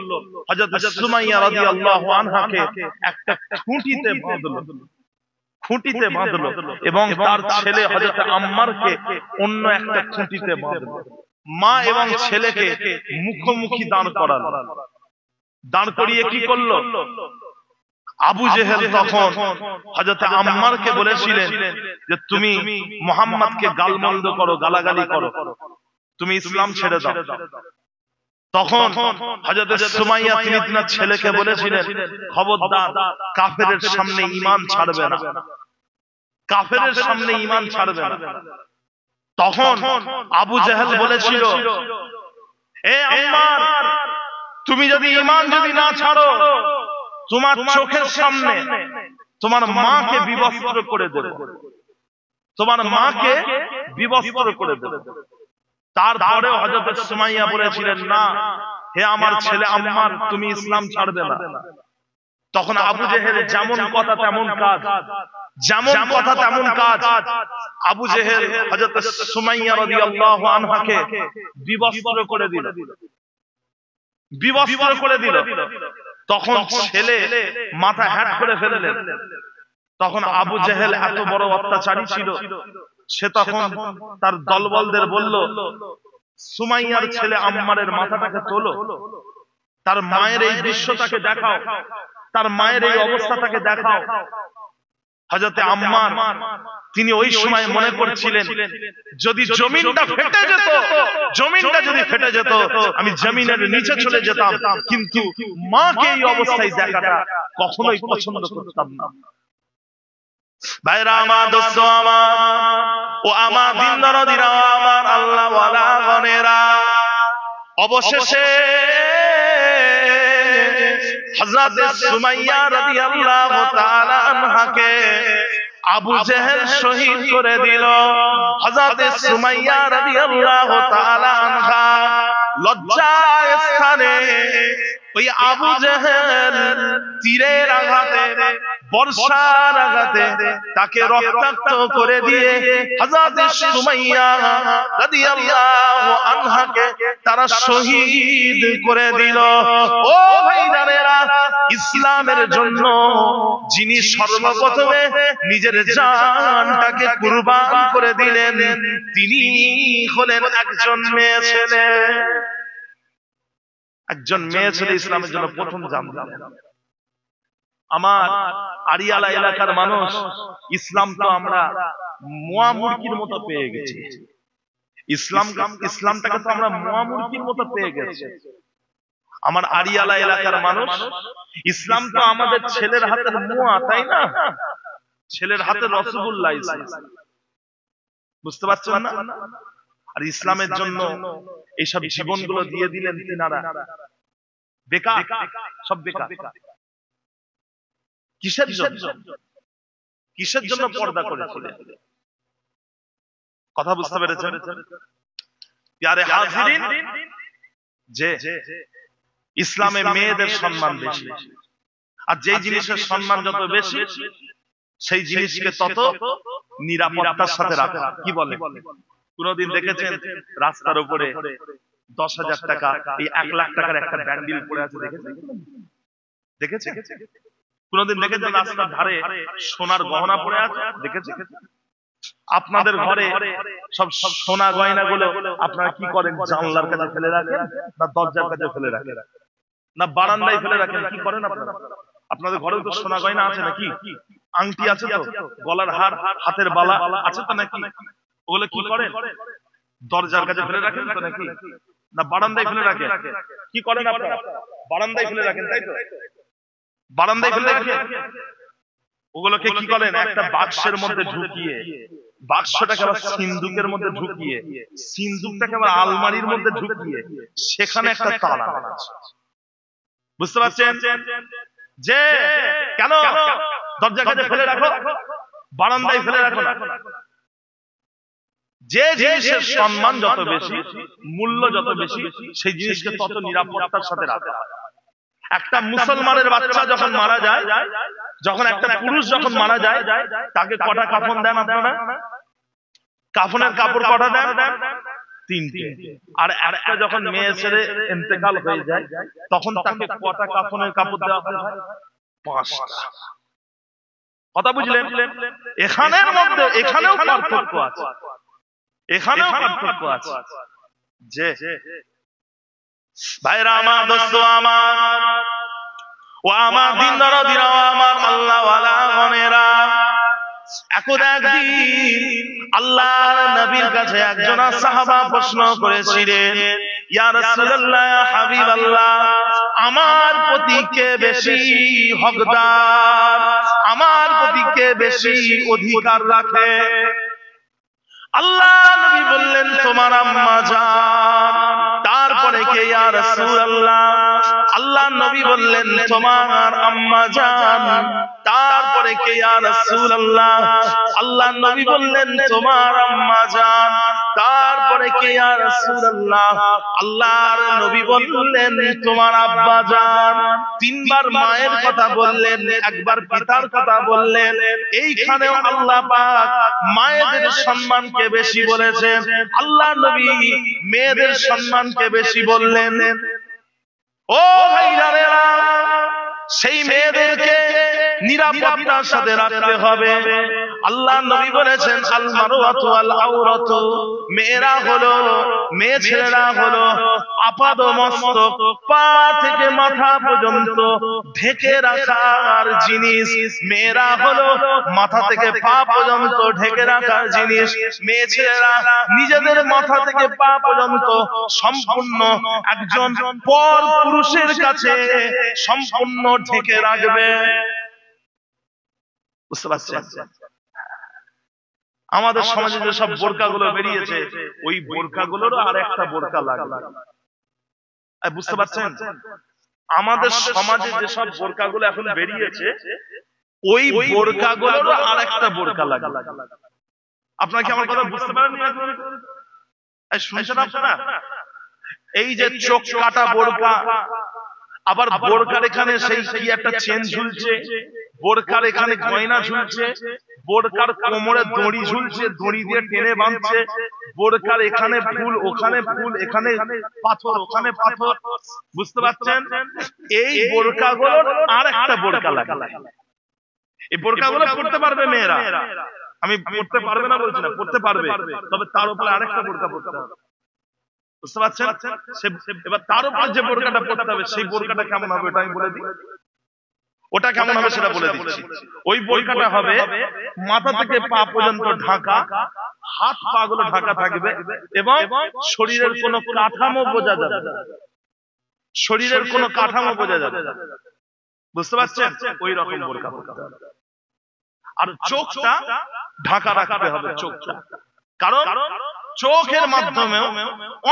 হযরত সুমাইয়া রাদিয়াল্লাহু আনহাকে একটা খুঁটিতে বাঁধলো এবং তার ছেলে হযরত আম্মারকে অন্য একটা খুঁটিতে বাঁধলো। মা এবং ছেলেকে মুখোমুখি দাঁড় করালো। দাঁড় করিয়ে কি করলো, আবু জেহেল তখন হযরত আম্মারকে বলেছিলেন যে তুমি মুহাম্মদকে গালমন্দ করো, গালাগালি করো, তুমি ইসলাম ছেড়ে দাও। তখন হযরত সুমাইয়া তিনি তার ছেলেকে বলেছিলেন খবরদার কাফেরের সামনে ঈমান ছাড়বে না, কাফেরের সামনে ঈমান ছাড়বে না। তখন আবু জেহেল বলেছিল এ আম্মার, তুমি যদি ঈমান না ছাড়ো, তোমার চোখের সামনে তোমার মাকে বিবস্ত্র করে দেব, তোমার মাকে বিবস্ত্র করে দেব। তারপরে হযরত সুমাইয়া বলেছিলেন না হে আমার ছেলে আম্মার, তুমি ইসলাম ছাড়বে না। তখন আবু জেহেল যেমন কথা তেমন কাজ, যেমন কথা তেমন কাজ। আবু জেহেল হযরত সুমাইয়া রাদিয়াল্লাহু আনহাকে বিবস্ত্র করে দিল, বিবস্ত্র করে দিল। তখন ছেলে মাথা হ্যাট করে ফেললেন। তখন আবু জেহেল এত বড় অত্যাচারী ছিল, সে তখন তার দলবলদের বলল সুমাইয়ার ছেলে আম্মারের মাথাটাকে তোলো, তার মায়ের এই দৃশ্যটাকে দেখাও, তার মায়ের এই অবস্থাটাকে দেখাও। হযরত আম্মার তিনি ওই সময় মনে করছিলেন যদি জমিনটা ফেটে যেত, জমিনটা যদি ফেটে যেত আমি জমিনের নিচে চলে যেতাম, কিন্তু মাকে এই অবস্থায় দেখাটা কখনোই পছন্দ করতাম না। ভাইরা আমার, দোস্ত আমার, ও আমার দিনদারীরা, আমার আল্লাহ ওয়ালা গনেরা, অবশেষে হযরত সুমাইয়া রাদিয়াল্লাহু তাআলা আনহাকে আবু জেহেল শহীদ করে দিল। হযরত সুমাইয়া রাদিয়াল্লাহু তাআলা আনহা লজ্জার স্থানে ওই আবু জেহেল তীরের আঘাতে, বর্ষার আঘাতে তাকে রক্তাক্ত করে দিয়ে হযরত সুমাইয়া রাদিয়াল্লাহু আনহাকে তারা শহীদ করে দিল। ও ভাইজানেরা, ইসলামের জন্য যিনি সর্বপ্রথমে নিজের জানটাকে কুরবান করে দিলেন তিনি হলেন একজন মেয়ে ছেলে। একজন মেয়ে ছেলে ইসলামের জন্য প্রথম জান দিলেন। আমার আড়িয়ালা এলাকার মানুষ, ইসলাম তো আমরা মোয়া মুরগির মতো পেয়ে গেছি। ইসলামটাকে তো আমরা মোয়া মুরগির মতো পেয়ে গেছি। আমার আড়িয়ালা এলাকার মানুষ, ইসলাম তো আমাদের ছেলের হাতের মোয়া, তাই না? ছেলের হাতে রসগোল্লা ইসলাম, বুঝতে পারছেন না? আর ইসলামের জন্য এইসব জীবনগুলো দিয়ে দিলেন তিনারা, বেকার, সব বেকার। কিসের জন্য? কিসের জন্য পর্দা করেছিলেন? কথা বুঝতে পেরেছেন? প্যারে হাজিরিন, যে ইসলামে মেয়েদের সম্মান বেশি, আর যেই জিনিসের সম্মান যত বেশি সেই জিনিসকে তত নিরাপত্তার সাথে রাখা। কি বলে? কোনদিন দেখেছেন রাস্তার উপরে 10,000 টাকা, এই 1 লাখ টাকার একটা ব্যান্ডিল পড়ে আছে? দেখেছেন? কোনদিন দেখেছেন রাস্তার ধারে সোনার গহনা পড়ে আছে? দেখেছেন? আপনাদের ঘরে সব সোনা গয়না গুলো আপনারা কি করেন? জানলার কাছে ফেলে রাখেন, না দরজার কাছে ফেলে রাখেন, না বারান্দায় ফেলে রাখেন? কি করেন আপনারা? আপনাদের ঘরেও তো সোনা গয়না আছে নাকি? আংটি আছে তো, গলার হার, হাতের বালা আছে তো নাকি? ওগুলো কি করেন? দরজার কাছে ফেলে রাখেন তো নাকি? না বারান্দায় ফেলে রাখেন? কি করেন আপনারা? বারান্দায় ফেলে রাখেন, তাই তো? বারান্দায় ফেলে রাখেন। ওগুলোকে কি করেন? একটা বাক্সের মধ্যে ঢুকিয়ে, বাক্সটাকে আবার সিন্দুকের মধ্যে ঢুকিয়ে, সিন্দুকটাকে আবার আলমারির মধ্যে ঢুকিয়ে, সেখানে একটা তালা আছে। বুঝতে পারছেন? যে কেন দরজার কাছে ফেলে রাখো, বারান্দায় ফেলে রাখো না? যে জিনিসের সম্মান যত বেশি, মূল্য যত বেশি, সেই জিনিসকে তত নিরাপত্তার সাথে রাখা। একটা মুসলমানের বাচ্চা যখন মারা যায়, যখন একটা পুরুষ যখন মারা যায়, তাকে কটা কাফন দেন আপনারা? কাফনের কাপড় কটা দেন? 3টে। আর একটা যখন মেয়ে ছেলে ইন্তেকাল হয়ে যায়, তখন তাকে কটা কাফনের কাপড় দেওয়া হয়? 5টা। কথা বুঝলেন? এখানের মধ্যে এখানেও পার্থক্য আছে, এখানেও পার্থক্য আছে। যে ভাইরা আমার, দোস্ত আমার, ও আমার দিনদার দিরাও, আমার আল্লাহ ওয়ালা গনেরা, এখন একদিন আল্লাহর নবীর কাছে একজন সাহাবা প্রশ্ন করেছিলেন, ইয়া রাসূলুল্লাহ, ইয়া হাবিবাল্লাহ, আমার প্রতি কে বেশি হকদার, আমার প্রতি কে বেশি অধিকার রাখে? আল্লাহ নবী বললেন, তোমার আম্মা জান। তারপরে কে? ইয়া রাসূলুল্লাহ। আল্লাহ নবী বললেন, তোমার আম্মা জান। তারপরে কে? ইয়া রাসূলুল্লাহ। আল্লাহ নবী বললেন, তোমার আম্মা জান। তারপরে কে? ইয়া রাসূলুল্লাহ। আল্লাহর নবী বললেন, তোমার আব্বা জান। 3বার মায়ের কথা বললেন, একবার পিতার কথা বললেন। এইখানেও আল্লাহ পাক মায়েদের সম্মানকে বেশি বলেছেন, আল্লাহ নবী মেয়েদের সম্মানকে বেশি বললেন। ও ভাইরা, সেই মেয়েদেরকে নিরাপত্তার সাথে রাখতে হবে। আল্লাহ নবী বলেছেন, আল মারওয়াতু আল আওরাতু, মেয়েরা হলো, মেয়ে ছেলেরা হলো আপাদমস্তক, পা থেকে মাথা পর্যন্ত ঢেকে রাখার জিনিস। মেয়েরা হলো মাথা থেকে পা পর্যন্ত ঢেকে রাখার জিনিস। মেয়ে ছেলেরা নিজেদের মাথা থেকে পা পর্যন্ত সম্পূর্ণ একজন পর পুরুষের কাছে সম্পূর্ণ ঢেকে রাখবে। বুঝতে পারছেন? আমাদের সমাজে যে সব বোরকাগুলো বেরিয়েছে, ওই বোরকাগুলোরও আর একটা বোরকা লাগবে। বুঝতে পারছেন? আমাদের সমাজে যে সব বোরকাগুলো এখন বেরিয়েছে, ওই বোরকাগুলোরও আর একটা বোরকা লাগবে। আপনারা কি আমার কথা বুঝতে পারেন? শুনছেন আপনারা? এই যে চোখ কাটা বোরকা, আবার বোরকার এখানে সেই কি একটা চেন ঝুলছে, বোরকার এখানে গয়না ঝুলছে, বোরকার কোমরে দড়ি ঝুলছে, দড়ি দিয়ে টেনে বাঁধছে, বোরকার এখানে ফুল, ওখানে ফুল, এখানে পাথর, ওখানে পাথর। বুঝতে পারছেন? এই বোরকাগুলোর আর একটা বোরকা লাগে। এই বোরকাগুলো পড়তে পারবে মেয়েরা, আমি পড়তে পারবে না বলছি না, পড়তে পারবে, তবে তার উপরে আরেকটা বোরকা পড়তে হবে। বুঝতে পারছেন? এবার তার উপর যে বোরকাটা পড়তে হবে, সেই বোরকাটা কেমন হবে ওটা আমি বলে দিই। ওটা কেমন হবে সেটা বলে দিচ্ছি। ওই বোরকাটা হবে মাথা থেকে পা পর্যন্ত ঢাকা, হাত পা গুলো ঢাকা থাকবে, এবং শরীরের কোনো কাঠামো বোঝা যাবে, শরীরের কোনো কাঠামো বোঝা যাবে। বুঝতে পারছেন? ওই রকম বোরকা পড়তে হবে। আর চোখটা ঢাকা রাখতে হবে, চোখটা, কারণ চোখের মাধ্যমেও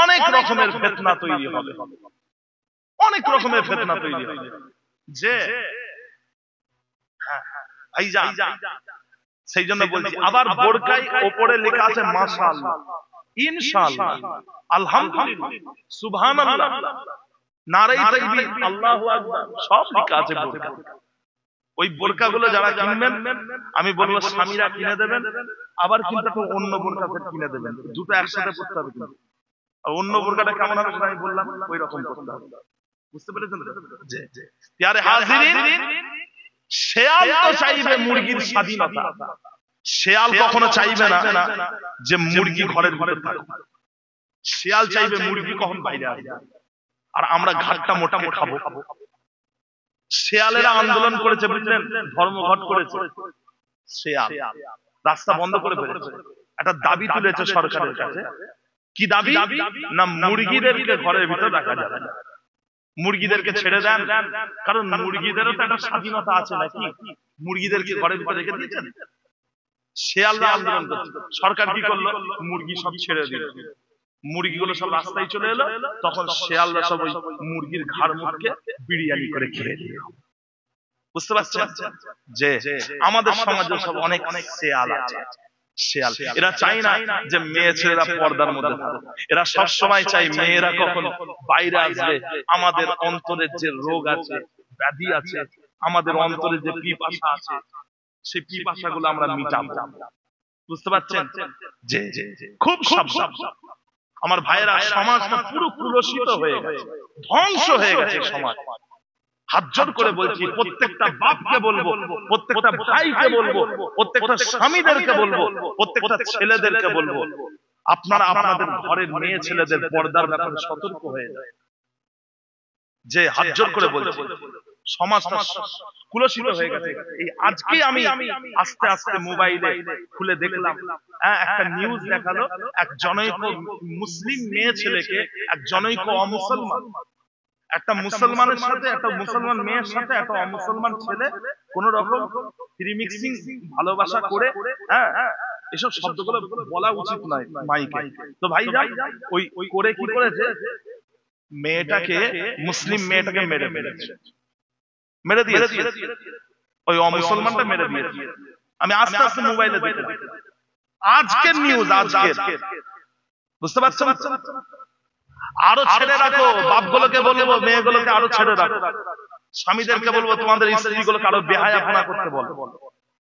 অনেক রকমের ফিতনা তৈরি হবে, অনেক রকমের ফিতনা তৈরি হবে। যে সেই জন্য বলছি, আবার বোরকায় ওপরে লেখা আছে মাশাআল্লাহ, ইনশাআল্লাহ, আলহামদুলিল্লাহ, সুবহানাল্লাহ, নারে তাকবীর, আল্লাহু আকবার, সব লেখা আছে বোরকা। ওই বোরকাগুলো যারা কিনবেন, আমি বলবো স্বামীরা কিনে দেবেন, আবার কিন্তু অন্য বোরকা সেট কিনে দেবেন, দুটো একসাথে পড়তে হবে। কিন্তু আর অন্য বোরকাটা কেমন হবে সেটা আমি বললাম, ওই রকম করতে হবে। বুঝতে পেরেছেন? জি। প্যারে হাজিরিন, শেয়াল তো চাইবে মুরগির স্বাধীনতা, শেয়াল কখনো চাইবে না যে মুরগি ঘরের ভিতরে থাকুক। শেয়াল চাইবে মুরগি কখন বাইরে আসবে, আর আমরা ঘাটটা মোটামুটি খাবো। শেয়ালেরা আন্দোলন করেছে, বুঝলেন, ধর্মঘট করেছে। শেয়াল রাস্তা বন্ধ করে ফেলেছে, একটা দাবি তুলেছে সরকারের কাছে। কি দাবি? না, মুরগিদেরকে ঘরের ভিতরে রাখা যাবে না, মুরগিদেরকে ছেড়ে দেন। কারণ মুরগিদেরও তো একটা স্বাধীনতা আছে নাকি? মুরগিদেরকে ঘরের ভিতরে রেখে দিয়েছেন। শেয়ালরা আন্দোলন করছে, সরকার কি করলো? মুরগি সব ছেড়ে দিল, মুরগিগুলো সব রাস্তায় চলে এলো। তখন শেয়ালরা সব ওই মুরগির ঘাড় মুটকে বিরিয়ানি করে খেয়ে দিল। বুঝতে পারছেন যে আমাদের সমাজে সব অনেক শেয়াল আছে। শেয়াল এরা চাই না যে মেয়ে ছেলেরা পর্দার মধ্যে থাকে, এরা সব সময় চাই মেয়েরা কখন বাইরে আসবে, আমাদের অন্তরের যে রোগ আছে, ব্যাধি আছে, আমাদের অন্তরে যে পিপাসা আছে, সেই পিপাসাগুলো আমরা মিটাবো। বুঝতে পারছেন যে খুব সাবধান আমার ভাইয়েরা, সমাজটা পুরো কুলসিত হয়ে গেছে, ধ্বংস হয়ে গেছে সমাজ। হাত জোর করে বলছি, প্রত্যেকটা বাপকে বলবো, প্রত্যেকটা ভাইকে বলবো, প্রত্যেকটা স্বামীদেরকে বলবো, প্রত্যেকটা ছেলেদেরকে বলবো, আপনারা আপনাদের ঘরের মেয়ে ছেলেদের পর্দার ব্যাপারে সতর্ক হয়ে যায়। যে হাত জোর করে বলছি, সমাজটা কুলসিত হয়ে গেছে। এই আজকে আমি আস্তে আস্তে মোবাইলে খুলে দেখলাম, একটা নিউজ দেখালো, এক জনৈক মুসলিম মেয়ে ছেলেকে এক জনৈক অমুসলমান, একটা মুসলমানের সাথে, একটা মুসলমান মেয়ের সাথে একটা অমুসলমান ছেলে কোন রকম রিমিক্সিং ভালোবাসা করে, এসব শব্দগুলো বলা উচিত নয় মাইকে। তো ভাই ওই করে কি করেছে, মেয়েটাকে, মুসলিম মেয়েটাকে মেরে দিয়েছে, ওই অমুসলমানটা মেরে দিয়েছে। আমি আস্তে আস্তে মোবাইলে দেখলাম আজকের নিউজ, আজকের। বুঝতে পারছেন? আরো ছেড়ে রাখো, বাপগুলোকে বলবো মেয়েগুলোকে আরো ছেড়ে রাখো, স্বামীদেরকে বলবো তোমাদের স্ত্রীগুলোকে আরো বেহায়াপনা করতে বলো।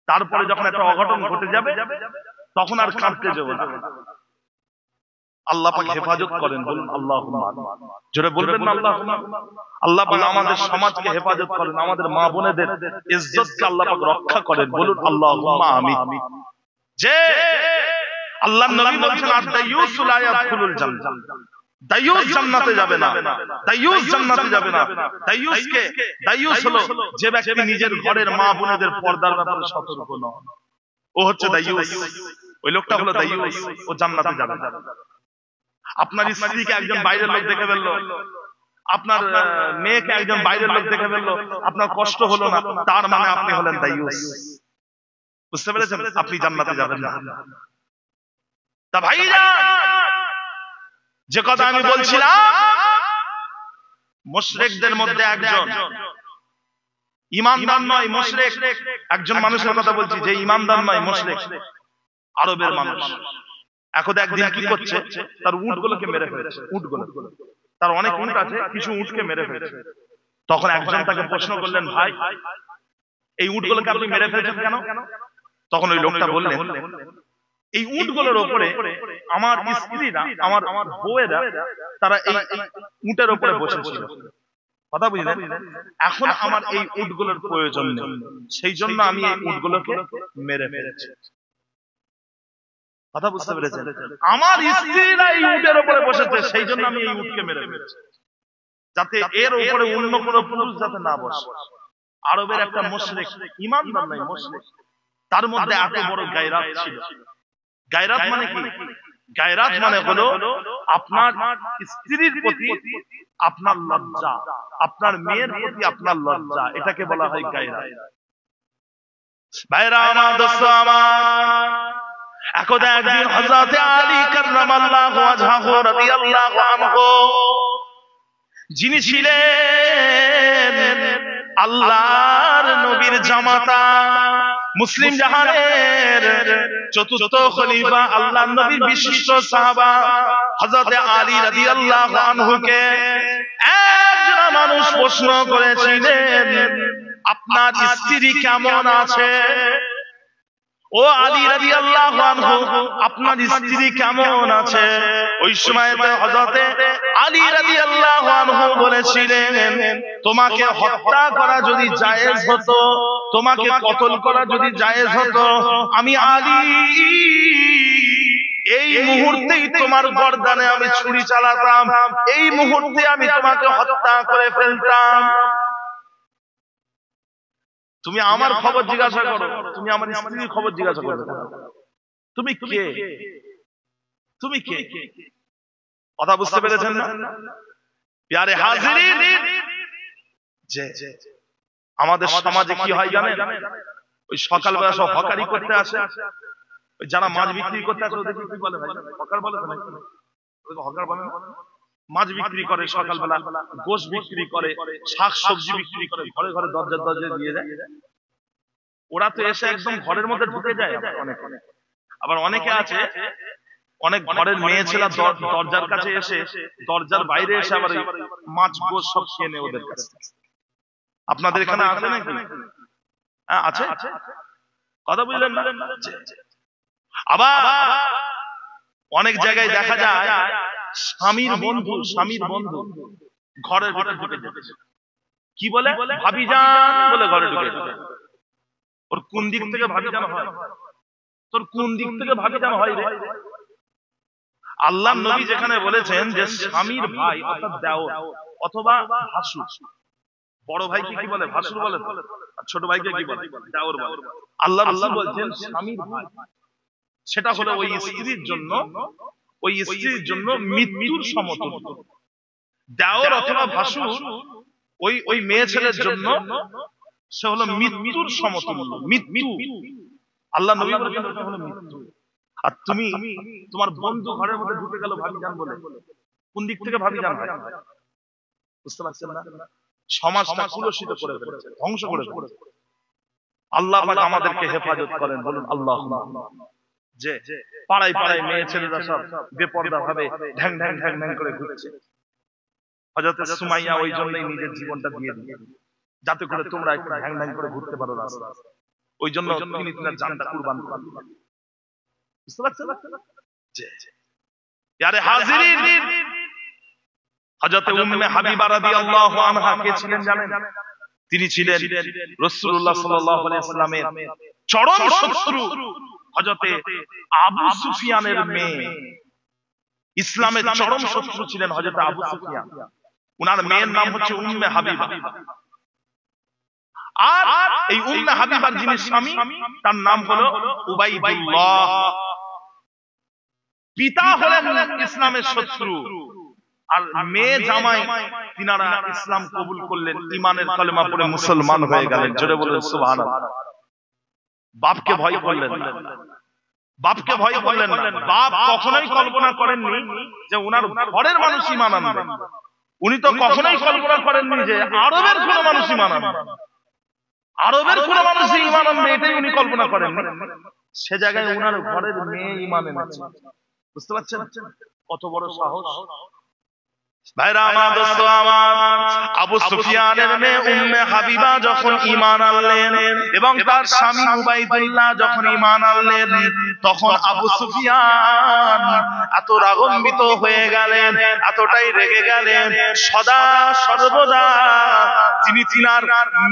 তারপরে যখন একটা অঘটন ঘটে যাবে তখন আর কাঁদতে যাবো না। আল্লাহ পাক হেফাজত করেন, বলুন আল্লাহুম্মা। জোরে বলবেন না আল্লাহুম্মা। আল্লাহ পাক আমাদের সমাজকে হেফাজত করেন, আমাদের মা বোনেদের ইজ্জতকে আল্লাহ পাক রক্ষা করেন, বলুন আল্লাহুম্মা আমিন। যে আল্লাহর নবী বলেছেন, আদ-দায়ুস লা ইয়াদখুলুল জান্নাহ, দায়ুস জান্নাতে যাবে না, দায়ুস জান্নাতে যাবে না। দায়ুস কে? দায়ুস হলো যে ব্যক্তি নিজের ঘরের মা বোনেদের পর্দার ব্যাপারে সতর্ক নয়, ও হচ্ছে দায়ুস। ওই লোকটা হলো দায়ুস, ও জান্নাতে যাবে না। আপনার স্ত্রীকে একজন বাইরের লোক দেখে ফেললো, আপনার মেয়েকে একজন বাইরের লোক দেখে ফেললো, আপনার কষ্ট হলো না, তার মানে আপনি হলেন দায়ুস। বুঝতে পেরেছেন? আপনি জান্নাতে যাবেন না। তা ভাইরা, যে কথা আমি বলছিলাম, মুশরিকদের মধ্যে একজন ইমানদার নয়, মুশরিক, একজন মানুষের কথা বলছি যে ইমানদার নয়, মুশরিক, আরবের মানুষ। একদিন কি করছে, তার উটগুলোকে মেরে ফেলেছে। উটগুলো, তার অনেক উট আছে, কিছু উটকে মেরে ফেলেছে। তখন একজন তাকে প্রশ্ন করলেন, ভাই এই উটগুলোকে আপনি মেরে ফেলেছেন কেন? তখন ওই লোকটা বললেন, এই উটগুলোর উপরে আমার স্ত্রীরা, আমার বউয়েরা, তারা এই উটের উপরে বসেছিল। কথা বুঝলেন? এখন আমার এই উটগুলোর প্রয়োজন নেই, সেই জন্য আমি এই উটগুলোকে মেরে ফেলেছি। কথা বুঝতে পেরেছেন? আমার স্ত্রীরা এই উটের উপরে বসেছে, সেই জন্য আমি এই উটকে মেরে ফেলেছি, যাতে এর উপরে অন্য কোন পুরুষ যাতে না বসে। আরবের একটা মুশরিক, ইমানদার নয়, মুশরিক, তার মধ্যে এত বড় গায়রাত ছিল। গায়রাত মানে কি? গায়রাত মানে হলো আপনার স্ত্রীর প্রতি আপনার লজ্জা, আপনার মেয়ের প্রতি আপনার লজ্জা, এটাকে বলা হয় গায়রাত। ভাইরা আমার, দোস্ত আমার, একদিন হযরত আলী কাররামাল্লাহু ওয়াজহাহু রাদিয়াল্লাহু আনহু, যিনি ছিলেন আল্লাহর নবীর জামাতা, মুসলিম জাহানের চতুর্থ খলিফা, আল্লাহর নবীর বিশিষ্ট সাহাবা হযরত আলী রাদিয়াল্লাহু আনহুকে একজন মানুষ প্রশ্ন করেছিলেন, আপনার স্ত্রী কেমন আছে? ও আলী রাদিয়াল্লাহু আনহু, আপনার স্ত্রী কেমন আছে? ওই সময় হযরত আলী রাদিয়াল্লাহু আনহু বলেছিলেন, তোমাকে হত্যা করা যদি জায়েজ হতো, তোমাকে কতল করা যদি জায়েজ হতো, আমি আলী এই মুহূর্তেই তোমার গর্দানে আমি ছুরি চালাতাম, এই মুহূর্তে আমি তোমাকে হত্যা করে ফেলতাম। তুমি আমার খবর জিজ্ঞাসা করো, তুমি আমার স্ত্রীর খবর জিজ্ঞাসা করবে, তুমি কে? তুমি কে? কথা বুঝতে পেরেছেন না? প্যারে হাজিরিন, যে আমাদের সমাজে কি হয় জানেন? ওই সকালবেলা সব হকারি করতে আসে, ওই যারা মাছ বিক্রি করতে আসে ওদেরকে কি বলে ভাই? হকার বলে না? হকার বলে না? মাছ বিক্রি করে সকালবেলা, গোশ বিক্রি করে, শাক সবজি বিক্রি করে, ঘরে ঘরে দরজায় দরজায় দিয়ে যায়। ওরা তো এসে একদম ঘরের মধ্যে ঢুকে যায়। আবার অনেকে আছে, অনেক ঘরের মেয়ে ছেলে দরজার কাছে এসে, দরজার বাইরে এসে আবার মাছ গোশ সব খেয়ে নেয় ওদের কাছে। আপনাদের এখানে আছে নাকি? হ্যাঁ আছে, কথা বুঝলেন না? আবার অনেক জায়গায় দেখা যায় স্বামীর বন্ধু ঘরের ভিতরে ঢুকে যাচ্ছে। কি বলে? ভাবিজান বলে ঘরে ঢুকে যাচ্ছে। ওর কোন দিক থেকে ভাবিজান হয়? তোর কোন দিক থেকে ভাবিজান হয় রে? আল্লাহর নবী যেখানে বলেছেন যে স্বামীর ভাই অর্থাৎ দেওর অথবা ভাসুর, বড় ভাইকে কি বলে? ভাসুর বলে। ছোট ভাইকে কি বলে? দেওর বলে। আল্লাহ রাসূল বলেছেন স্বামীর ভাই, সেটা হলো ওই স্ত্রীর জন্য মৃত্যুর সমতুল্য। দেওর অথবা ভাসুর ওই মেয়ে ছেলের জন্য সে হলো মৃত্যুর সমতুল্য। মৃত্যু, আল্লাহ নবী বলেছেন এটা হলো মৃত্যু। আর তুমি তোমার বন্ধু ঘরের মধ্যে ঢুকে গেল ভাবিজান বলে, কোন দিক থেকে ভাবিজান হয়? বুঝতে পারছেন না? সমাজটা কুলসিত করে ফেলেছে, ধ্বংস করে ফেলেছে। আল্লাহ পাক আমাদেরকে হেফাজত করেন, বলুন আল্লাহুম্মা। যে পাড়ায় পাড়ায় মেয়ে ছেলেরা সব বেপরদা ভাবে ঢ্যাং ঢ্যাং ঢ্যাং ঢ্যাং করে ঘুরছে। হযরত সুমাইয়া ওই জন্যই নিজের জীবনটা দিয়ে দিলেন, যাতে করে তোমরা একটু ঢ্যাং ঢ্যাং করে ঘুরতে পারো রাস্তায়। ওই জন্য তিনি তার জানটা কুরবান করলেন। বুঝতে পারছেন? জি ইয়ারে হাজিরিন, হযরত উম্মে হাবিবা রাদিয়াল্লাহু আনহা কে ছিলেন জানেন? তিনি ছিলেন রাসূলুল্লাহ সাল্লাল্লাহু আলাইহি ওয়াসাল্লামের চরম শত্রু হযরত আবু সুফিয়ানের মেয়ে। ইসলামের চরম শত্রু ছিলেন হযরত আবু সুফিয়ান। উনার মেয়ের নাম হচ্ছে উম্মে হাবিবা। আর এই উম্মে হাবিবার যিনি স্বামী তার নাম হলো উবাইদুল্লাহ। পিতা হলেন ইসলামের শত্রু, আর মেয়ে জামাই তিনারা ইসলাম কবুল করলেন, ঈমানের কালেমা পড়ে মুসলমান হয়ে গেলেন। জোরে বলুন সুবহানাল্লাহ। বাপকে ভয় করলেন না, বাপকে ভয় করলেন না। বাপ কখনোই কল্পনা করেননি যে উনার ঘরের মানুষ ঈমান আনবে। উনি তো কখনোই কল্পনা করেননি যে আরবের কোন মানুষ ঈমান আনবে, আরবের কোন মানুষ ঈমান আনবে, এটাই উনি কল্পনা করেননি। সে জায়গায় উনার ঘরের মেয়ে ঈমান এনেছে। বুঝতে পারছেন কত বড় সাহস? ভাইরা আমার, দোস্ত আমার, আবু সুফিয়ানের মেয়ে উম্মে হাবিবা যখন ঈমান আনলেন এবং তার স্বামী উবাইদুল্লাহ যখন ঈমান আনলেন, তখন আবু সুফিয়ান এত রাগান্বিত হয়ে গেলেন, এতটাই রেগে গেলেন, সদা সর্বদা তিনি তিনার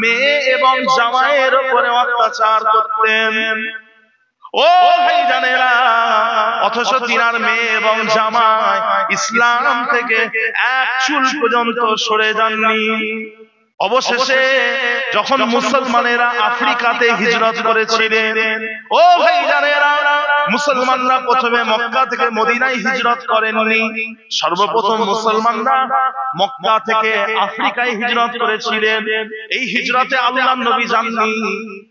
মেয়ে এবং জামাইয়ের উপরে অত্যাচার করতেন। ও ভাই জানেরা, অথচ তিনার মেয়ে এবং জামাই ইসলাম থেকে এক চুল পর্যন্ত সরে যাননি। অবশেষে যখন মুসলমানেরা আফ্রিকাতে হিজরত করেছিলেন, ও ভাই জানেরা, মুসলমানরা প্রথমে মক্কা থেকে মদিনায় হিজরত করেননি। সর্বপ্রথম মুসলমানরা মক্কা থেকে আফ্রিকায় হিজরত করেছিলেন। এই হিজরতে আল্লাহর নবী যাননি,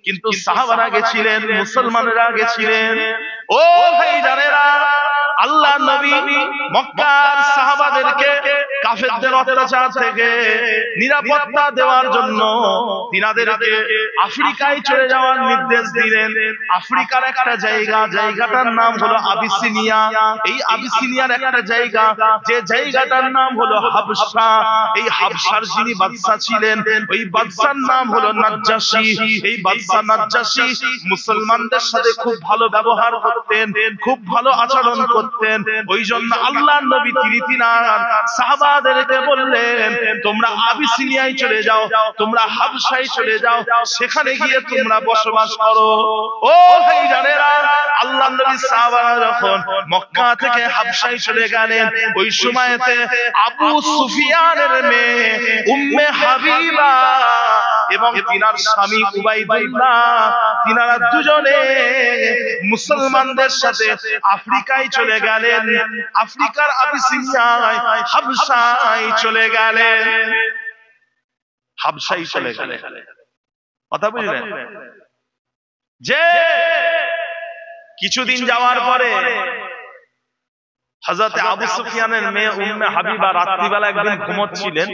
কিন্তু সাহাবারা গেছিলেন, মুসলমানেরা গেছিলেন। ও ভাই জানেরা, আল্লাহর নবী মক্কার সাহাবাদেরকে কাফেরদের অত্যাচার থেকে নিরাপত্তা দেওয়ার জন্য তিনাদেরকে আফ্রিকায় চলে যাওয়ার নির্দেশ দিলেন। আফ্রিকার একটা জায়গাটার নাম হলো আবিসিনিয়া। এই আবিসিনিয়ার একটা জায়গা, যে জায়গাটার নাম হলো হাবশা। এই হাবশার যিনি বাদশা ছিলেন, ওই বাদশার নাম হলো নাজ্জাশী। এই বাদশা নাজ্জাশী মুসলমানদের সাথে খুব ভালো ব্যবহার করতেন, খুব ভালো আচরণ করতেন। ওই জন্য আল্লাহর নবী তিনার সাহাবাদেরকে বললেন, তোমরা আবিসিনিয়ায় চলে যাও, তোমরা হাবশায় চলে যাও, সেখানে গিয়ে তোমরা বসবাস করো। ও ভাই জানেরা, আল্লাহর নবী সাহাবারা যখন মক্কা থেকে হাবশায় চলে গেলেন, ওই সময়তে আবু সুফিয়ানের মেয়ে উম্মে হাবিবা এবং এবং তিনার স্বামী উবাইদুল্লাহ, তিনারা দুজনে মুসলমানদের সাথে আফ্রিকায় চলে গেলেন। আফ্রিকার আবিসিনিয়ায় হাবশায় চলে গেলেন। হাবশায় চলে গেলেন। কথা বুঝলেন? যে কিছুদিন যাওয়ার পরে হযরত আবু সুফিয়ানের মেয়ে উম্মে হাবিবা রাত্রিবেলা একদিন ঘুমোচ্ছিলেন।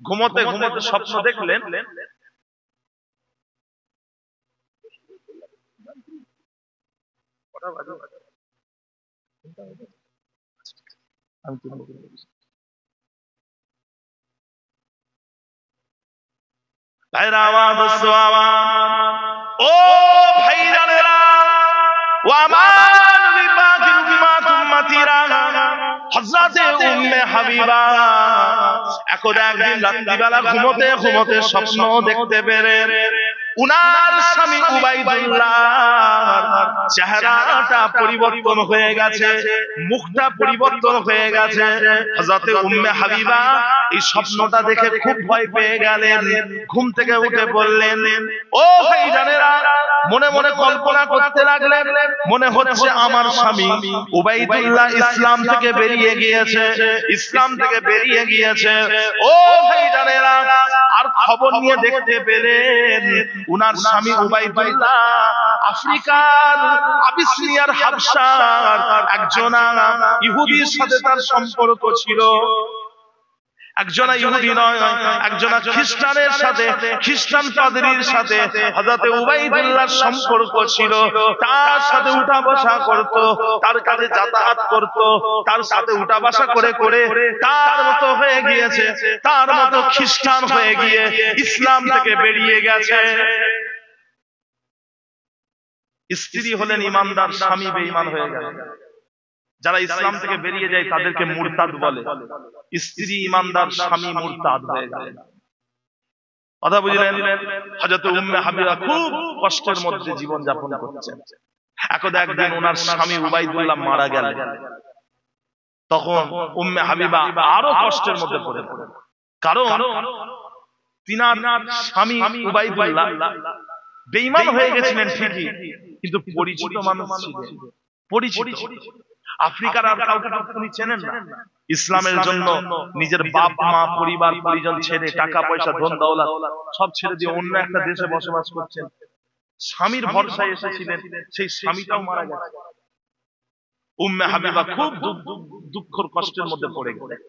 ঘুমোতে ঘুমোতে স্বপ্ন দেখলেন ও ভাইরানেরা, ও আমার নবী পাকের উম্মতিরা, হযরতে উম্মে হাবিবা একদিন রাত্রিবেলা ঘুমোতে ঘুমোতে স্বপ্ন দেখতে পেলেন উনার স্বামী উবাইদুল্লাহর চেহারাটা পরিবর্তন হয়ে গেছে, মুখটা পরিবর্তন হয়ে গেছে। হযরতে উম্মে হাবিবা এই স্বপ্নটা দেখে খুব ভয় পেয়ে গেলেন। ঘুম থেকে উঠে বললেন, ও ভাইজানেরা, মনে মনে কল্পনা করতে লাগলেন, মনে হচ্ছে আমার স্বামী উবাইদুল্লাহ ইসলাম থেকে বেরিয়ে গিয়েছে, ইসলাম থেকে বেরিয়ে গিয়েছে। ও ভাইজানেরা, আর খবর নিয়ে দেখতে পেলেন উনার স্বামী উবাইদুল্লাহ আফ্রিকার আবিসিনিয়ার হাবশার একজন ইহুদির সাথে তার সম্পর্ক ছিল। একজন ইহুদি নয়, একজন খ্রিস্টানের সাথে, খ্রিস্টান পাদ্রীর সাথে হযরতে উবাইদুল্লাহর সম্পর্ক ছিল। তার সাথে উঠা বসা করত, তার কাছে যাতায়াত করত, তার সাথে উঠা বসা করে করে তার মতো হয়ে গিয়েছে, তার মতো খ্রিস্টান হয়ে গিয়ে ইসলাম থেকে বেরিয়ে গেছে। স্ত্রী হলেন ইমানদার, স্বামী বেঈমান হয়ে গেল। যারা ইসলাম থেকে বেরিয়ে যায় তাদেরকে মুরতাদ বলে। স্ত্রী ইমানদার, স্বামী মুরতাদ হয়ে গেল। কথা বুঝলেন? হযরত উম্মে হাবিবা খুব কষ্টের মধ্যে জীবন যাপন করছেন। একদিন ওনার স্বামী উবাইদুল্লাহ মারা গেলেন। তখন উম্মে হাবিবা আরো কষ্টের মধ্যে পড়ে গেলেন। কারণ তিনার স্বামী উবাইদুল্লাহ বেঈমান হয়ে গেছিলেন ঠিকই, কিন্তু পরিচিত মানুষ ছিলেন, পরিচিত। আফ্রিকার আর কাউকে আপনি চেনেন না। ইসলামের জন্য নিজের বাপ মা পরিবার পরিজন ছেড়ে, টাকা পয়সা ধন দৌলত সব ছেড়ে দিয়ে অন্য একটা দেশে বসবাস করছেন। স্বামীর ভরসায় এসেছিলেন, সেই স্বামীটাও মারা গেছে। উম্মে হাবিবা খুব দুঃখের কষ্টের মধ্যে পড়ে গেলেন।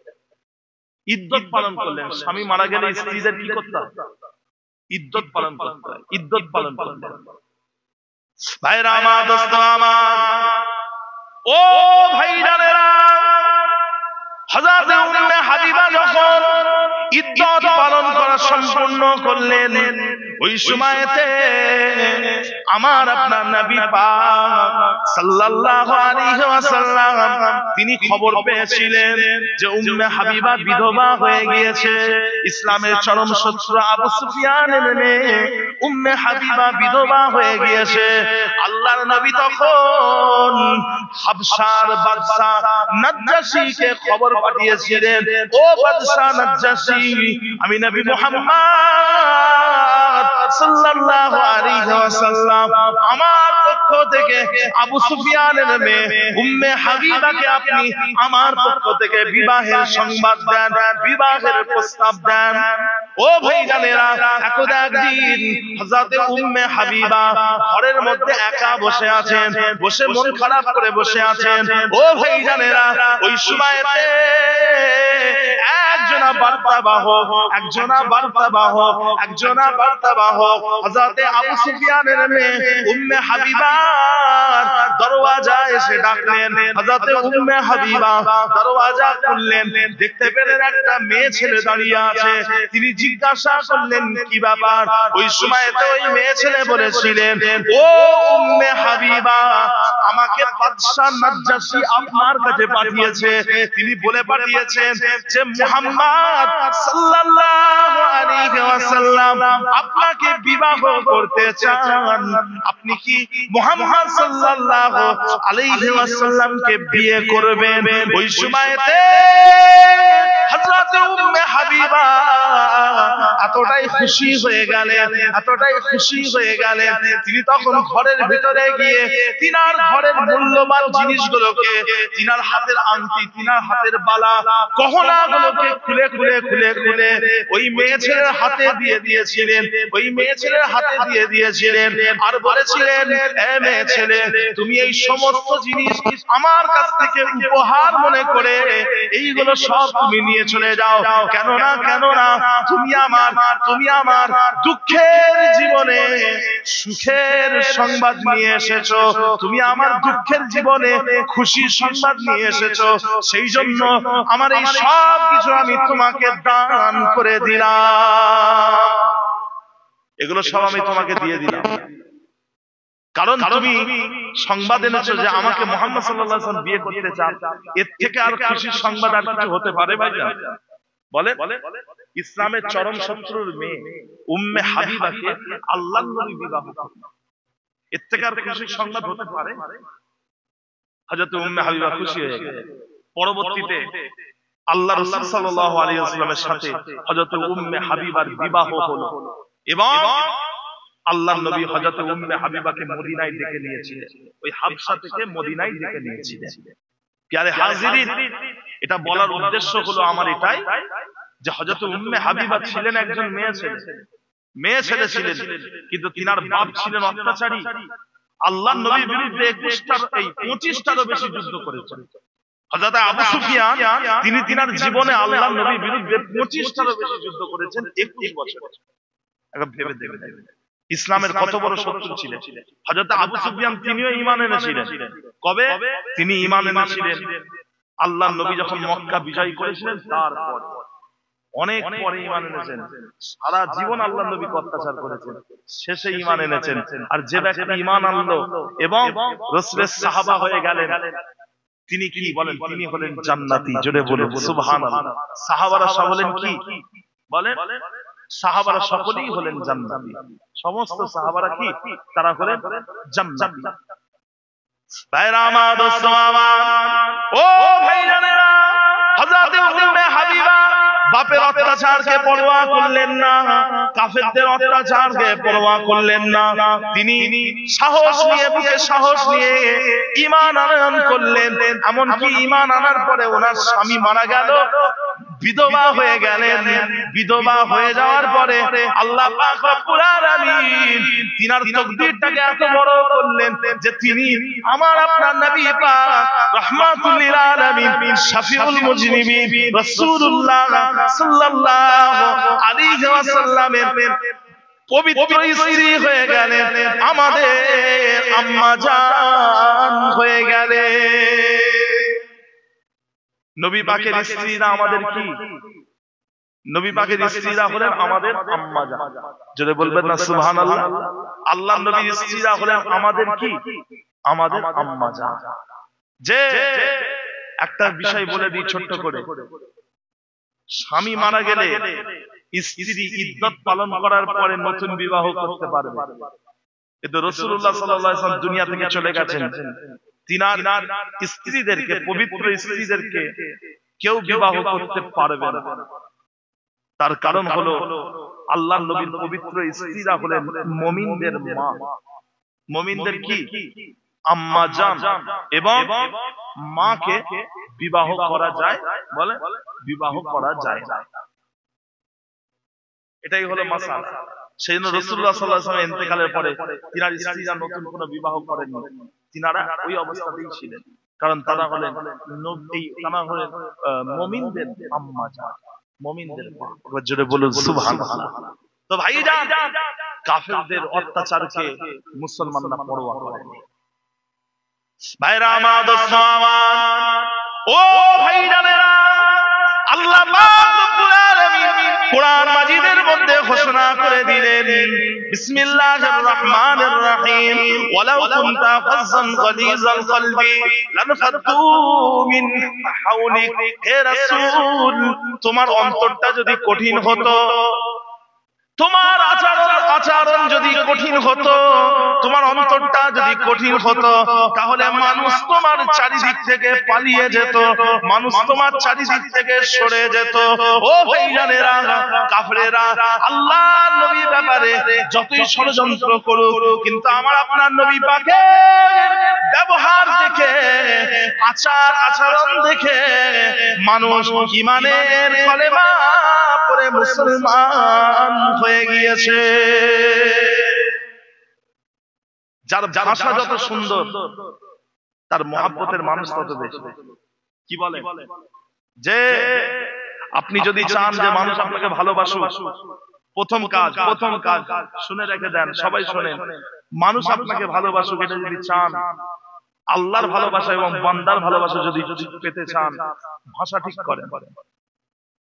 ইদ্দত পালন করলেন। স্বামী মারা গেলে স্ত্রীদের কি করতে হয়? ইদ্দত পালন করতে হয়। ইদ্দত পালন করলেন। ভাইরা আমার, দোস্ত আমার, ও ভাইজানেরা, হযরত উম্মে হাবিবা যখন ইদ্দত পালন করা সম্পূর্ণ করলেন, ওই সময়তে আমার আপনার নবী পাক সাল্লাল্লাহু আলাইহি ওয়াসাল্লাম তিনি খবর পেয়েছিলেন যে উম্মে হাবিবা বিধবা হয়ে গিয়েছে। ইসলামের চরম শত্রু আবু সুফিয়ানের মেয়ে উম্মে হাবিবা বিধবা হয়ে গিয়েছে। আল্লাহর নবী তখন হাবশার বাদশা নাজ্জাশীকে খবর পাঠিয়েছিলেন, ও বাদশা নাজ্জাশী, আমি নবী মুহাম্মদ সাল্লাল্লাহু আলাইহি ওয়াসাল্লাম আমার পক্ষ থেকে আবু সুফিয়ানের মেয়ে উম্মে হাবিবাকে আপনি আমার পক্ষ থেকে বিবাহের সংবাদ দেন, বিবাহের প্রস্তাব দেন। ও ভাইজানেরা, একদিন হযরত উম্মে হাবিবা ঘরের মধ্যে একা বসে আছেন, বসে মন খারাপ করে বসে আছেন। ও ভাইজানেরা, ওই সময়তে একজনা বার্তাবাহক হযরত আবু সুফিয়ানের মেয়ে উম্মে হাবিবার দরওয়াজায় এসে ডাকলেন। হযরত উম্মে হাবিবা দরওয়াজা খুললেন, দেখতে পেলেন একটা মেয়ে ছেলে দাঁড়িয়ে আছে। তিনি জিজ্ঞাসা করলেন, কি ব্যাপার? ওই সময়তে ওই মেয়ে ছেলে বলেছিলেন, ও উম্মে হাবিবা, আমাকে বাদশা নাজ্জাশী আপনার কাছে পাঠিয়েছে। তিনি বলে পাঠিয়েছেন যে মুহাম্মদ সাল্লাল্লাহু আলাইহি ওয়াসাল্লাম আপনাকে বিবাহ করতে চান। আপনি কি মুহাম্মদ সাল্লাল্লাহু আলাইহি ওয়াসাল্লামকে বিয়ে করবেন? ওই সময়তে হযরত উম্মে হাবিবা এতটাই খুশি হয়ে গেলেন, এতটাই খুশি হয়ে গেলেন, তিনি তখন ঘরের ভিতরে গিয়ে তিনার ঘরের মূল্যবান জিনিসগুলোকে, তিনার হাতের আংটি, তিনার হাতের বালা, গহনাগুলোকে খুলে খুলে খুলে খুলে ওই মেয়ে ছেলের হাতে দিয়ে দিয়েছিলেন, ওই মেয়ে ছেলের হাতে দিয়ে দিয়েছিলেন, আর বলেছিলেন, এ মেয়ে ছেলে, তুমি এই সমস্ত জিনিস আমার কাছ থেকে উপহার মনে করে এইগুলো সব তুমি নিয়ে চলে যাও। কেননা তুমি আমার দুঃখের জীবনে সুখের সংবাদ নিয়ে এসেছো, তুমি আমার দুঃখের জীবনে খুশির সংবাদ নিয়ে এসেছো, সেই জন্য আমার এই সব কিছু আমি তোমাকে দান করে দিলাম, এগুলো সব আমি তোমাকে দিয়ে দিলাম। কারণ তুমি সংবাদ এনেছো যে আমাকে মুহাম্মদ সাল্লাল্লাহু আলাইহি ওয়াসাল্লাম বিয়ে করতে চান, এর থেকে আর খুশির সংবাদ আর কিছু হতে পারে ভাইজান? বলে ইসলামের চরম শত্রুর মেয়ে উম্মে হাবিবাকে আল্লাহর নবী বিবাহ করলেন, এর থেকে আর খুশির সংবাদ হতে পারে? হযরত উম্মে হাবিবা খুশি হয়ে গেলেন। পরবর্তীতে আল্লাহ রাসূল সাল্লাল্লাহু আলাইহি ওয়াসাল্লামের সাথে হযরত উম্মে হাবিবার বিবাহ হলো এবং আল্লাহর নবী হযরত উম্মে হাবিবাকে মদিনায় ডেকে নিয়েছিলেন, ওই হাবশা থেকে মদিনায় ডেকে নিয়েছিলেন। প্যারে হাজিরিন, এটা বলার উদ্দেশ্য হলো আমার এটাই যে হযরত উম্মে হাবিবা ছিলেন একজন মেয়ে ছেলে ছিলেন, কিন্তু তিনার বাপ ছিলেন অত্যাচারী। আল্লাহর নবীর বিরুদ্ধে 25টারও বেশি যুদ্ধ করেছেন। হযরত আবু সুফিয়ান তিনি তিনার জীবনে আল্লাহর নবীর বিরুদ্ধে 25টারও বেশি যুদ্ধ করেছেন 21 বছরে। এখন ভেবে দেখবেন ইসলামের কত বড় শত্রু ছিলেন হযরত আবু সুফিয়ান। তিনিও ঈমান এনেছিলেন। কবে তিনি ঈমান এনেছিলেন? আল্লাহর নবী যখন মক্কা বিজয় করেছিলেন তারপর, অনেক পরে ঈমান এনেছেন। সারা জীবন আল্লাহর নবীকে অত্যাচার করেছেন, শেষে ঈমান এনেছেন। আর যে ব্যক্তি ঈমান আনলো এবং রাসূলের সাহাবা হয়ে গেলেন, তিনি কি বলেন? তিনি হলেন জান্নাতি। জোরে বলুন সুবহানাল্লাহ। সাহাবারা সব হলেন কি বলেন? সাহাবারা সকলেই হলেন জান্নাতি। সমস্ত সাহাবারা কি? তারা হলেন জান্নাতি। ভাইরা আমার, দোস্ত আমার, ও ভাইজানেরা, হযরত উম্মে হাবিবা বাপের অত্যাচারকে পরোয়া করলেন না, কাফেরদের অত্যাচারকে পরোয়া করলেন না। তিনি সাহস নিয়ে, বুকে সাহস নিয়ে ঈমান আনয়ন করলেন। এমনকি ঈমান আনার পরে ওনার স্বামী মারা গেল, বিধবা হয়ে গেলেন। বিধবা হয়ে যাওয়ার পরে আল্লাহ পাক রব্বুল আলামিন তিনার তাকদীরটাকে এত বড় করলেন যে তিনি আমার আপনার নবী পাক রাহমাতুল লিল আলামিন শাফিউল মুজনিবিন রাসূলুল্লাহ সাল্লাল্লাহু আলাইহি ওয়াসাল্লামের পবিত্র স্ত্রী হয়ে গেলেন, আমাদের আম্মা জান হয়ে গেলেন। নবী পাকের স্ত্রীরা আমাদের কি? নবী পাকের স্ত্রীরা হলেন আমাদের আম্মা জান। যদি বলবেন না সুবহানাল্লাহ। আল্লাহর নবীর স্ত্রীরা হলেন আমাদের কি? আমাদের আম্মা জান। যে একটা বিষয় বলে দিই ছোট্ট করে, স্বামী মারা গেলে স্ত্রী ইদ্দত পালন করার পরে নতুন বিবাহ করতে পারবে, কিন্তু রাসূলুল্লাহ সাল্লাল্লাহু আলাইহি ওয়াসাল্লাম দুনিয়া থেকে চলে গেছেন, তিনার স্ত্রীদেরকে, পবিত্র স্ত্রীদেরকে কেউ বিবাহ করতে পারবে না। তার কারণ হলো আল্লাহর নবীর পবিত্র স্ত্রীরা হলেন মুমিনদের মা। মুমিনদের কি? আম্মা জান। এবং মাকে বিবাহ করা যায়, বলে বিবাহ করা যায় না। এটাই হলো মাসালা। সেজন্য রাসূলুল্লাহ সাল্লাল্লাহু আলাইহি ওয়াসাল্লাম ইন্তেকালের পরে তিনার স্ত্রীরা নতুন কোনো বিবাহ করেননি, তিনারা ওই অবস্থাতেই ছিলেন, কারণ তারা হলেন মুমিনদের আম্মা জান, মুমিনদের মা। জোরে বলুন সুবহানাল্লাহ। তো ভাইজান, কাফেরদের অত্যাচারকে মুসলমানরা পরোয়া করেনি। ভাইরা আমার, দোস্ত আমার, ও ভাইজানেরা, আল্লাহ পাক রব্বুল আলামিন কোরআন মাজিদের মধ্যে ঘোষণা করে দিলেন, বিসমিল্লাহির রহমানির রহিম, ওয়ালাউ কুনতা ফাজ্জান গালিজাল কলবি লানফাদু মিন হাওলিক। হে রাসূল, তোমার অন্তরটা যদি কঠিন হতো, তোমার আচরণ যদি কঠিন হতো, তোমার অন্তরটা যদি কঠিন হতো, তাহলে মানুষ তোমার চারিদিক থেকে পালিয়ে যেত, মানুষ তোমার চারিদিক থেকে সরে যেত। ও ভাইজানেরা, কাফেরেরা আল্লাহ নবী ব্যাপারে যতই ষড়যন্ত্র করুক, কিন্তু আমার আপনার নবী পাকের ব্যবহার দেখে, আচার আচরণ দেখে মানুষ ঈমানের কলেমা পড়ে মুসলমান হয়ে গিয়েছে। যার ভাষা যত সুন্দর তার মহব্বতের মানুষ তত বেশি। কি বলে যে আপনি যদি চান যে মানুষ আপনাকে ভালোবাসুক, প্রথম কাজ শুনে রেখে দেন, সবাই শোনেন, মানুষ আপনাকে ভালোবাসুক এটা যদি চান, আল্লাহর ভালোবাসা এবং বান্দার ভালোবাসা যদি পেতে চান, ভাষা ঠিক করেন,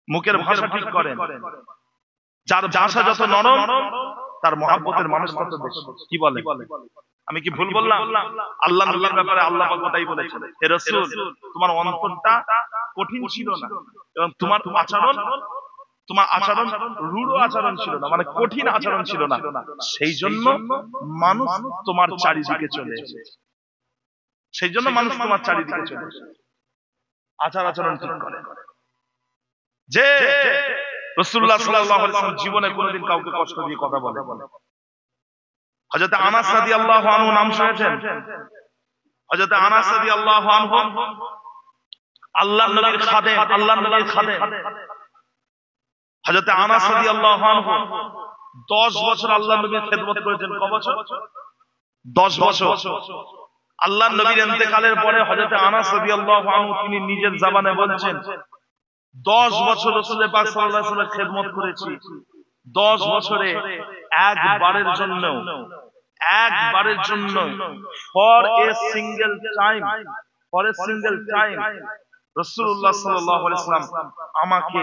মুখের ভাষা ঠিক করেন। যার ভাষা যত নরম তার মহব্বতের মানুষ তত বেশি। কি বলে, আমি কি ভুল বললাম? আল্লাহ নবীর ব্যাপারে আল্লাহ পাক কথাই বলেছেন, হে রাসূল তোমার অন্তরটা কঠিন ছিল না এবং তোমার আচরণ রূঢ় আচরণ ছিল না, মানে কঠিন আচরণ ছিল না, সেই জন্য মানুষ তোমার চারিদিকে চলে এসেছে। সেই জন্য মানুষ তোমার চারিদিকে চলে এসেছে। আচার আচরণ ঠিক করে। যে রাসূলুল্লাহ সাল্লাল্লাহু আলাইহি ওয়াসাল্লাম জীবনে কোনোদিন কাউকে কষ্ট দিয়ে কথা বলে। হযরত আনাস রাদিয়াল্লাহু আনহু নাম শুনেছেন? হযরত আনাস রাদিয়াল্লাহু আনহু আল্লাহর নবীর খাদেম, হযরত আনাস রাদিয়াল্লাহু আনহু 10 বছর আল্লাহর নবীর খেদমত করেছেন। ক বছর? 10 বছর। আল্লাহর নবীর ইন্তেকালের পরে হযরত আনাস রাদিয়াল্লাহু আনহু তিনি নিজের জবানে বলছেন, 10 বছর রাসূল পাক সাল্লাল্লাহু আলাইহি ওয়াসাল্লাম খেদমত করেছি, 10 বছরে একবারের জন্য ফর এ সিঙ্গেল টাইম রাসূলুল্লাহ সাল্লাল্লাহু আলাইহি ওয়াসাল্লাম আমাকে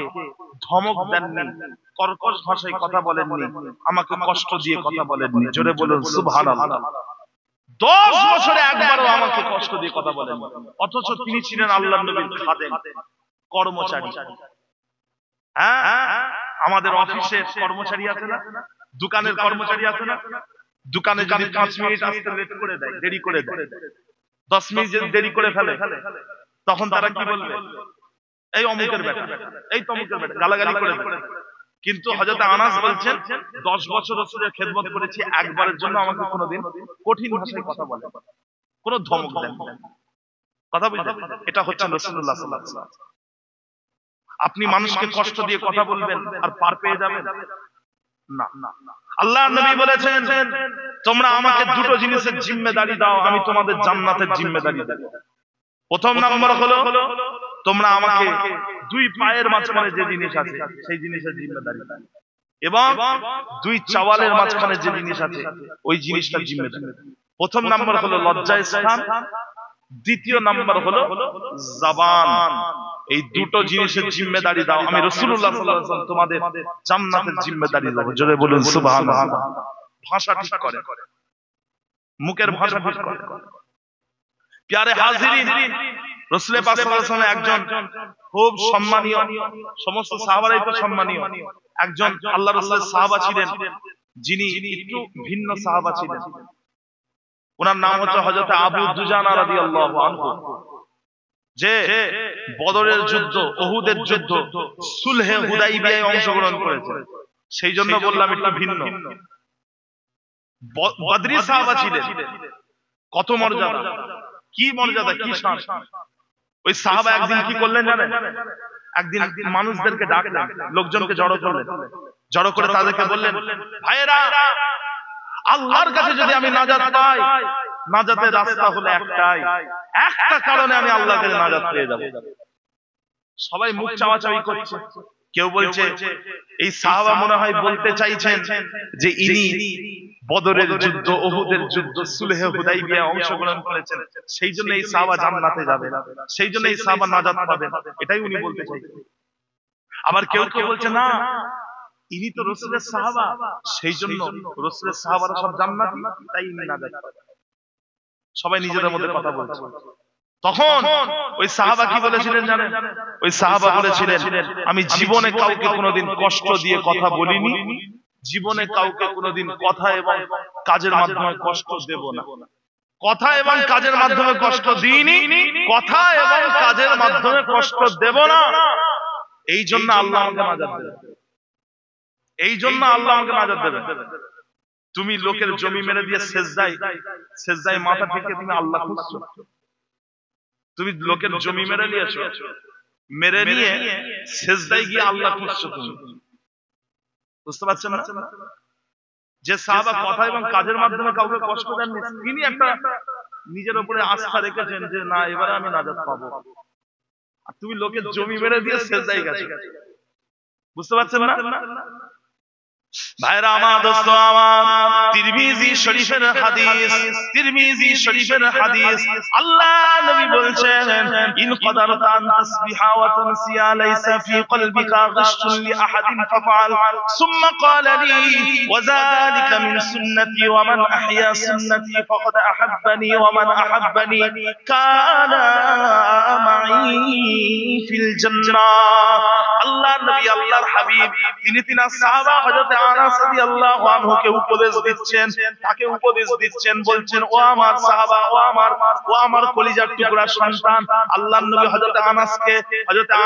ধমক দেননি, কর্কশ ভাষায় কথা বলেননি, আমাকে কষ্ট দিয়ে কথা বলেননি। জোরে বলুন সুবহানাল্লাহ। 10 বছরে একবারও আমাকে কষ্ট দিয়ে কথা বলেন, অথচ তিনি ছিলেন আল্লাহর নবীর খাদেম, কর্মচারী। হ্যাঁ, আমাদের অফিসের কর্মচারী আছে না, দোকানের কর্মচারী আছে না, দোকানে যদি 5 মিনিট আসতে লেট করে দেয়, দেরি করে দেয়, 10 মিনিট যদি দেরি করে ফেলে, তখন তারা কি বলবে? এই অমুকের বেটা, এই তমুকের বেটা, গালাগালি করে দেয়। কিন্তু হযরত আনাস বলছেন 10 বছর রাসূলের খেদমত করেছি, একবারের জন্য আমাকে কোনোদিন কঠিন ভাষায় কথা বলে, কোনো ধমক দেন কথা বুঝলেন? এটা হচ্ছে রাসূলুল্লাহ সাল্লাল্লাহু আলাইহি ওয়াসাল্লাম। আপনি মানুষকে কষ্ট দিয়ে কথা বলবেন আর পার পেয়ে যাবেন না। আল্লাহর নবী বলেছেন, তোমরা আমাকে দুটো জিনিসের জিম্মেদারি দাও, আমি তোমাদের জান্নাতের জিম্মেদারি দেব। প্রথম নাম্বার হলো তোমরা আমাকে 2 পায়ের মাঝখানে যে জিনিস আছে সেই জিনিসের জিম্মেদারি দাও, এবং 2 চাওয়ালের মাঝখানে যে জিনিস আছে ওই জিনিসটার জিম্মেদারি। প্রথম নাম্বার হলো লজ্জা স্থান, দ্বিতীয় নাম্বার হলো জবান। এই দুটো জিনিসের জিম্মেদারি দাও, আমি রাসূলুল্লাহ সাল্লাল্লাহু আলাইহি ওয়াসাল্লাম তোমাদের জান্নাতের জিম্মেদারি দেব। জোরে বলুন সুবহানাল্লাহ। ভাষা ঠিক করে, মুখের ভাষা ঠিক করে। প্যারে হাজিরিন, রাসূল পাক সাল্লাল্লাহু আলাইহি ওয়াসাল্লাম একজন খুব সম্মানীয়, সমস্ত সাহাবারাই তো সম্মানীয়, একজন আল্লাহর রাসূলের সাহাবা ছিলেন যিনি একটু ভিন্ন সাহাবা ছিলেন। ওনার নাম হচ্ছে হযরত আবু দুজানা রাদিয়াল্লাহু আনহু, যে বদরের যুদ্ধ, উহুদের যুদ্ধ, সুলহে হুদাইবিয়ায় অংশগ্রহণ করেছে। সেই জন্য বললাম একটু ভিন্ন। বদরি সাহাবা ছিলেন, কত মর্যাদা, কি মর্যাদা, কি শান। ওই সাহাবা একদিন কি করলেন জানেন? একদিন মানুষদেরকে ডাকলেন, লোকজনকে জড়ো করলেন, জড়ো করে তাদেরকে বললেন, ভাইয়েরা, আল্লাহর কাছে যদি আমি নাজাত পাই, নাজাতের রাস্তা হলো একটাই, একটা কারণে আমি আল্লাহর কাছে নাজাত পেয়ে যাব। সবাই মুখ চাওয়াচাওয়ি করছে। কেউ বলছে এই সাহাবা মনে হয় বলতে চাইছেন যে ইনি বদরের যুদ্ধ, উহুদের যুদ্ধ, সুলহে হুদাইবিয়ায় অংশগ্রহণ করেছেন, সেই জন্য এই সাহাবা জান্নাতে যাবেন, সেই জন্য এই সাহাবা নাজাত পাবেন, এটাই উনি বলতে চাইছেন। আবার কেউ কেউ বলছে না, ইনি তো রাসূলের সাহাবা, সেই জন্য রাসূলের সাহাবারা সব জান্নাতি, তাই ইনি নাজাত পাবেন। সবাই নিজেদের মধ্যে কথা বলছে। তখন ওই সাহাবা কি বলেছিলেন জানেন? ওই সাহাবা বলেছিলেন, আমি জীবনে কাউকে কোনোদিন কষ্ট দিয়ে কথা বলিনি, জীবনে কাউকে কোনোদিন কথা এবং কাজের মাধ্যমে কষ্ট দেব না, কথা এবং কাজের মাধ্যমে কষ্ট দিইনি, কথা এবং কাজের মাধ্যমে কষ্ট দেব না, এই জন্য আল্লাহ আমাকে নাজাত দেবেন। এই জন্য আল্লাহ আমাকে নাজাত দেবে। তুমি লোকের জমি মেরে দিয়ে সেজদায় মাথা থেকে তুমি আল্লাহ খুঁজছো। তুমি লোকের জমি মেরে নিয়েছো, মেরে নিয়ে সেজদায় গিয়ে আল্লাহ খুঁজছো তুমি। বুঝতে পারছেন না? যে সাহাবা কথা এবং কাজের মাধ্যমে কাউকে কষ্ট দেননি, তিনি একটা নিজের উপরে আস্থা রেখেছেন যে না, এবারে আমি নাজাত পাবো। আর তুমি লোকের জমি মেরে দিয়ে সেজদায় গেছো। বুঝতে পারছেন না? ভাইরা আমার, দোস্ত আমার, তিরমিজি শরীফের হাদিস, আল্লাহ নবী বলছেন, ইন কদারতা আন তাসবিহা ওয়া তানসিয়া লাইসা ফি কলবিকা গশুন লি আহাদিন ফাফআল সুম্মা ক্বালা লি ওয়া যালিকা মিন সুন্নতি ওয়া মান আহইয়া সুন্নতি ফাকাদ আহাব্বানি ওয়া মান আহাব্বানি কানা মাই ফিল জান্নাহ। আল্লাহ নবী, আল্লাহর হাবিব, তিনি তিনার সাহাবা হযরত আনাস রাদিয়াল্লাহু আনহুকে উপদেশ দিচ্ছেন, তাকে উপদেশ দিচ্ছেন, বলছেন, ও আমার সাহাবা, ও আমার কলিজার টুকরা সন্তান। আল্লাহর নবী হযরত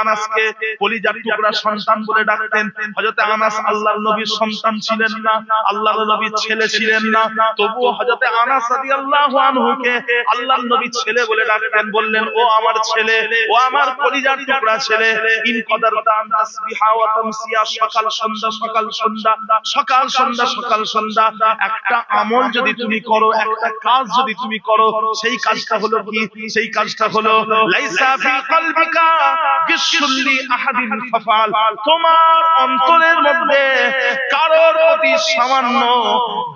আনাসকে কলিজার টুকরা সন্তান বলে ডাকতেন। হযরত আনাস আল্লাহর নবীর সন্তান ছিলেন না, আল্লাহর নবীর ছেলে ছিলেন না, তবুও হযরত আনাস রাদিয়াল্লাহু আনহুকে আল্লাহর নবী ছেলে বলে ডাকতেন। বললেন, ও আমার ছেলে, ও আমার কলিজার টুকরা ছেলে, ইন কদারতা আন তাসবিহা ওয়া তামসিয়া, সকাল সন্ধ্যা সকাল সন্ধ্যা সকাল সন্ধ্যা সকাল সন্ধ্যা একটা আমল যদি তুমি করো, একটা কাজ যদি তুমি করো, সেই কাজটা হলো কি? সেই কাজটা হলো লাইসা ফি কলবিকা গিশুল লি আহাদিন ফাফআল। তোমার অন্তরের মধ্যে কারোর প্রতি সামান্য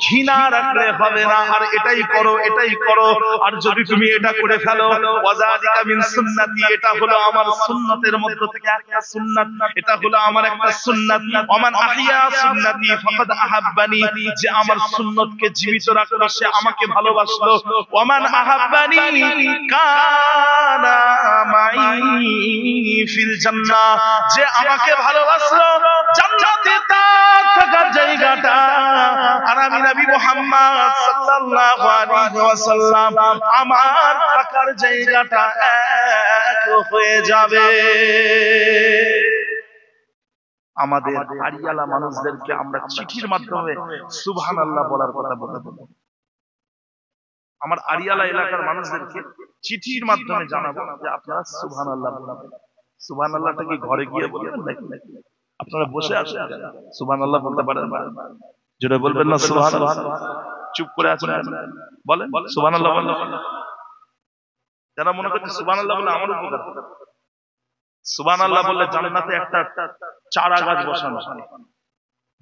ঘৃণা রাখলে হবে না, আর এটাই করো, এটাই করো। আর যদি তুমি এটা করে ফেলো, ওয়াযালিকা মিন সুন্নতি, এটা হলো আমার সুন্নতের মধ্য থেকে একটা সুন্নাত, এটা হলো আমার একটা সুন্নাত। ওমান আহইয়া সুন্নতি ফাকাদ আহাব্বানি, যে আমার সুন্নতকে জীবিত রাখলো সে আমাকে ভালোবাসলো। ওমান আহাব্বানি কানা মাই ফিল জান্নাহ, যে আমাকে ভালোবাসলো জান্নাতে তার থাকার জায়গাটা আর আমি নবী মুহাম্মদ সাল্লাল্লাহু আলাইহি ওয়াসাল্লাম আমার থাকার জায়গাটা এক হয়ে যাবে। আমাদের আড়িয়ালা মানুষদেরকে আমরা চিঠির মাধ্যমে সুবহানাল্লাহ বলার কথা বলবো। আমার আড়িয়ালা এলাকার মানুষদেরকে চিঠির মাধ্যমে জানাবো যে আপনারা সুবহানাল্লাহ বলবেন। সুবহানাল্লাহটা কি ঘরে গিয়ে বলবেন নাকি আপনারা বসে আছেন সুবহানাল্লাহ বলতে পারেন? জোরে বলবেন না সুবহানাল্লাহ? চুপ করে আছেন, বলেন সুবহানাল্লাহ বলেন। যারা মনে করছে সুবহানাল্লাহ বলে আমার উপকার, সুবহানাল্লাহ বললে জান্নাতে একটা চারা গাছ বসানো,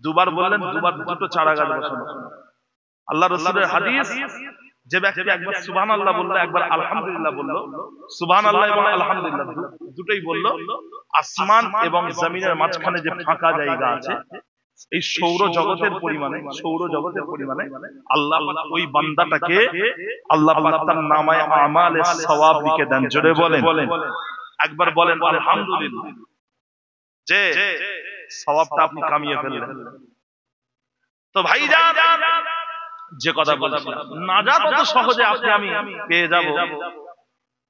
দুবার বললেন দুবার দুটো চারা গাছ বসানো। আল্লাহ রাসূলের হাদিস, যে ব্যক্তি একবার সুবহানাল্লাহ বলল, একবার আলহামদুলিল্লাহ বলল, সুবহানাল্লাহ এবং আলহামদুলিল্লাহ দুটোই বলল, আসমান এবং জমিনের মাঝখানে যে ফাঁকা জায়গা আছে, এই সৌর জগতের পরিমাণে আল্লাহ ওই বান্দাটাকে আল্লাহ পাক তার নামায়ে আমালে সওয়াব লিখে দেন। জোরে বলেন, একবার বলেন আলহামদুলিল্লাহ, যে সওয়াবটা আপনি কামিয়ে ফেললেন। তো ভাইজান, যে কথা বলছিলাম, নাজাত অত সহজে আপনি আমি পেয়ে যাব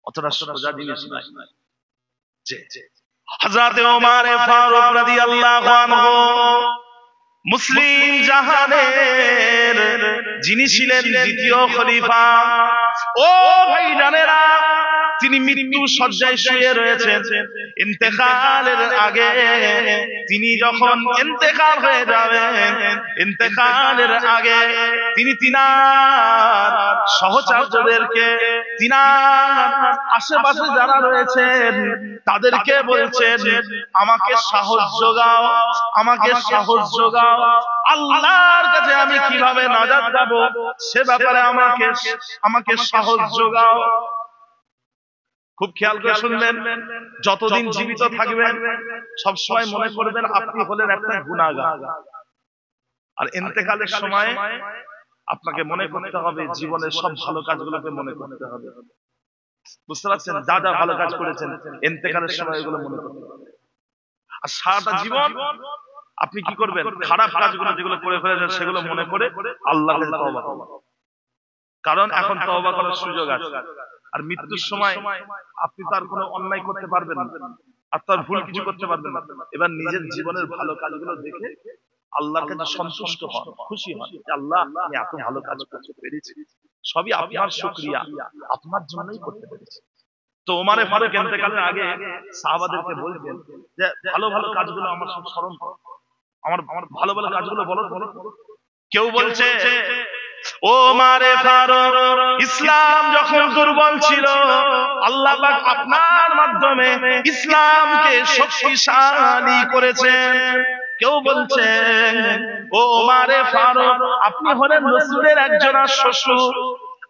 অতটা সোজা জিনিস নয়। যে হযরত ওমর ফারুক রাদিয়াল্লাহু আনহু মুসলিম জাহানের যিনি ছিলেন দ্বিতীয় খলিফা, ও ভাইজানেরা, তিনি মৃত্যু শয্যায় শুয়ে রয়েছেন। ইন্তেকালের আগে তিনি যখন ইন্তেকাল হয়ে যাবেন, ইন্তেকালের আগে তিনি তিনার সহচরদেরকে, তিনার আশেপাশে যারা রয়েছেন তাদেরকে বলছেন, আমাকে সাহস যোগাও, আমাকে সাহস যোগাও, আল্লাহর কাছে আমি কিভাবে নাজাত পাবো সে ব্যাপারে আমাকে সাহস যোগাও। খুব খেয়াল করে শুনবেন, যতদিন জীবিত থাকবেন সবসময় মনে করবেন আপনি হলেন একটা গুনাহগার, আর ইন্তেকালের সময় আপনাকে মনে করতে হবে জীবনের সব ভালো কাজগুলোকে মনে করতে হবে। বুঝতে পারছেন? যা যা ভালো কাজ করেছেন ইন্তেকালের সময় এগুলো মনে করতে হবে। আর সারাটা জীবন আপনি কি করবেন? খারাপ কাজগুলো যেগুলো করে ফেলেছেন সেগুলো মনে করে আল্লাহর কাছে তওবা করবেন, কারণ এখন তওবা করার সুযোগ আছে। আর মৃত্যুর সময় আপনি তার কোনো অন্যায় করতে পারবেন না, আর তার ভুল কিছু করতে পারবেন না। এবার নিজের জীবনের ভালো কাজগুলো দেখে আল্লাহর কাছে সন্তুষ্ট হন, খুশি হন, আল্লাহ আমি এত ভালো কাজ করতে পেরেছি, সবই আপনার শুকরিয়া, আপনার জন্যই করতে পেরেছি। তো ওমরে ফারুক ইন্তেকালের আগে সাহাবাদেরকে বলতেন যে ভালো ভালো কাজগুলো আমার সব স্মরণ করো, আমার ভালো ভালো কাজগুলো বলো। কেউ বলছে ওমরে ফারুক ইসলাম যখন দুর্বল ছিল আল্লাহ পাক আপনার মাধ্যমে ইসলামকে শক্তিশালী করেছেন। কেউ বলছে ও ওমরে ফারুক আপনি হলেন রাসূলের একজন শ্বশুর,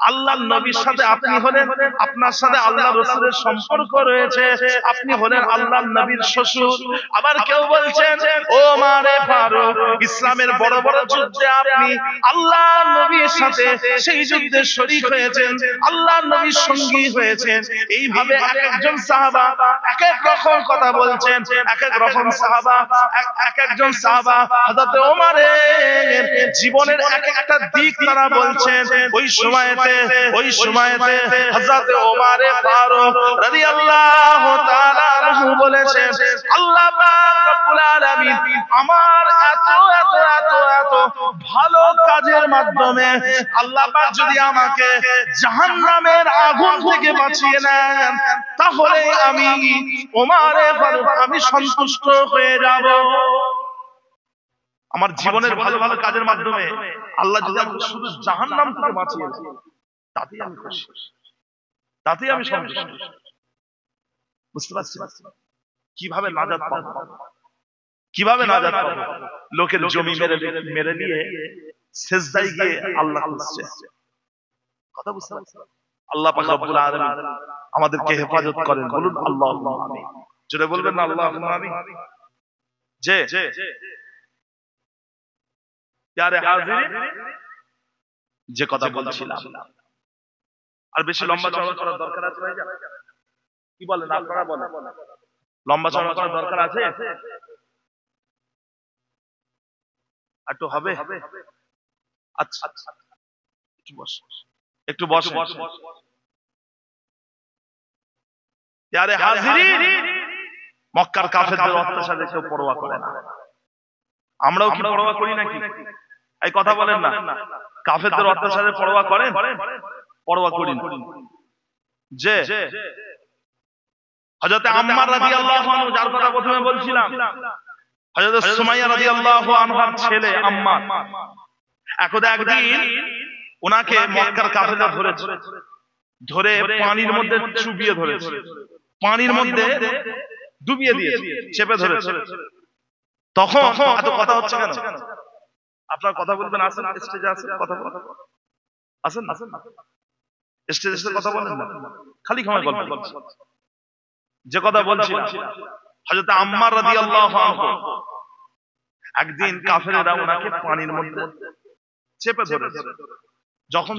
আল্লাহর নবীর সাথে আপনি হলেন, আপনার সাথে আল্লাহ রাসূলের সম্পর্ক রয়েছে, আপনি হলেন আল্লাহর নবীর শ্বশুর। আবার কেউ বলছেন ও ওমরে ফারুক ইসলামের বড় বড় যুদ্ধে আপনি আল্লাহর নবীর সাথে সেই যুদ্ধে শরীক হয়েছেন, আল্লাহর নবীর সঙ্গী হয়েছেন। এইভাবে এক একজন সাহাবা এক এক রকম কথা বলছেন, এক এক রকম সাহাবা এক একজন সাহাবা হযরত ওমরের জীবনের এক একটা দিক তারা বলছেন। ওই সময়তে হযরত ওমরে ফারুক রাদিয়াল্লাহু তাআলা আনহু বলেছেন আল্লাহ পাক রব্বুল আলামিন আমার এত এত এত এত ভালো কাজের মাধ্যমে আল্লাহ পাক যদি আমাকে জাহান্নামের আগুন থেকে বাঁচিয়ে নেন তাহলে আমি ওমরে ফারুক আমি সন্তুষ্ট হয়ে যাব। আমার জীবনের ভালো ভালো কাজের মাধ্যমে আল্লাহ যদি আমাকে শুধু জাহান্নাম থেকে বাঁচিয়ে নেন তাতেই আমি খুশি, তাতেই আমি সন্তুষ্ট। বুঝতে পারছি কিভাবে নাজাত পাবো, কিভাবে নাজাত পাবো? লোকের জমি মেরে নিয়ে সিজদায় গিয়ে আল্লাহ খুঁজছে। কথা বুঝতে পারছেন? আল্লাহ পাক রব্বুল আলামিন আমাদেরকে হেফাজত করেন, বলুন আল্লাহুম্মা আমিন। জোরে বলবেন না আল্লাহুম্মা আমিন। যে প্যারে হাজিরিন যে কথা বলছিলাম আর বেশি লম্বা চওড়া করার দরকার আছে ভাই? কি বলেন আপনারা? বলেন লম্বা চওড়া করার দরকার আছে? একটু হবে? আচ্ছা একটু বসেন। প্যারে হাজিরিন মক্কার কাফেরদের অত্যাচারে কেউ পরোয়া করে না। আমরাও কি পরোয়া করি নাকি? এই কথা বলেন না। কাফেরদের অত্যাচারে পরোয়া করেন? পরোয়া করি না। যে হযরত আম্মার রাদিয়াল্লাহু আনহু যার কথা প্রথমে বলছিলাম, হযরত সুমাইয়া রাদিয়াল্লাহু আনহার ছেলে আম্মার, একদিন ওনাকে মক্কার কাফেররা ধরেছে, ধরে পানির মধ্যে চুবিয়ে ধরেছে, পানির মধ্যে ডুবিয়ে দিয়েছে, চেপে ধরেছে। তখন এত কথা হচ্ছে কেন? আপনার কথা বলবেন, আসেন স্টেজে, আসেন কথা বলবেন, আসেন স্টেজে কথা বলেন না, খালি ক্ষমা গল্প বলছেন। যে কথা বলছিলাম, হযরত আম্মার রাদিয়াল্লাহু আনহু একদিন কাফেররা ওনাকে পানির মধ্যে চেপে ধরেছে। যখন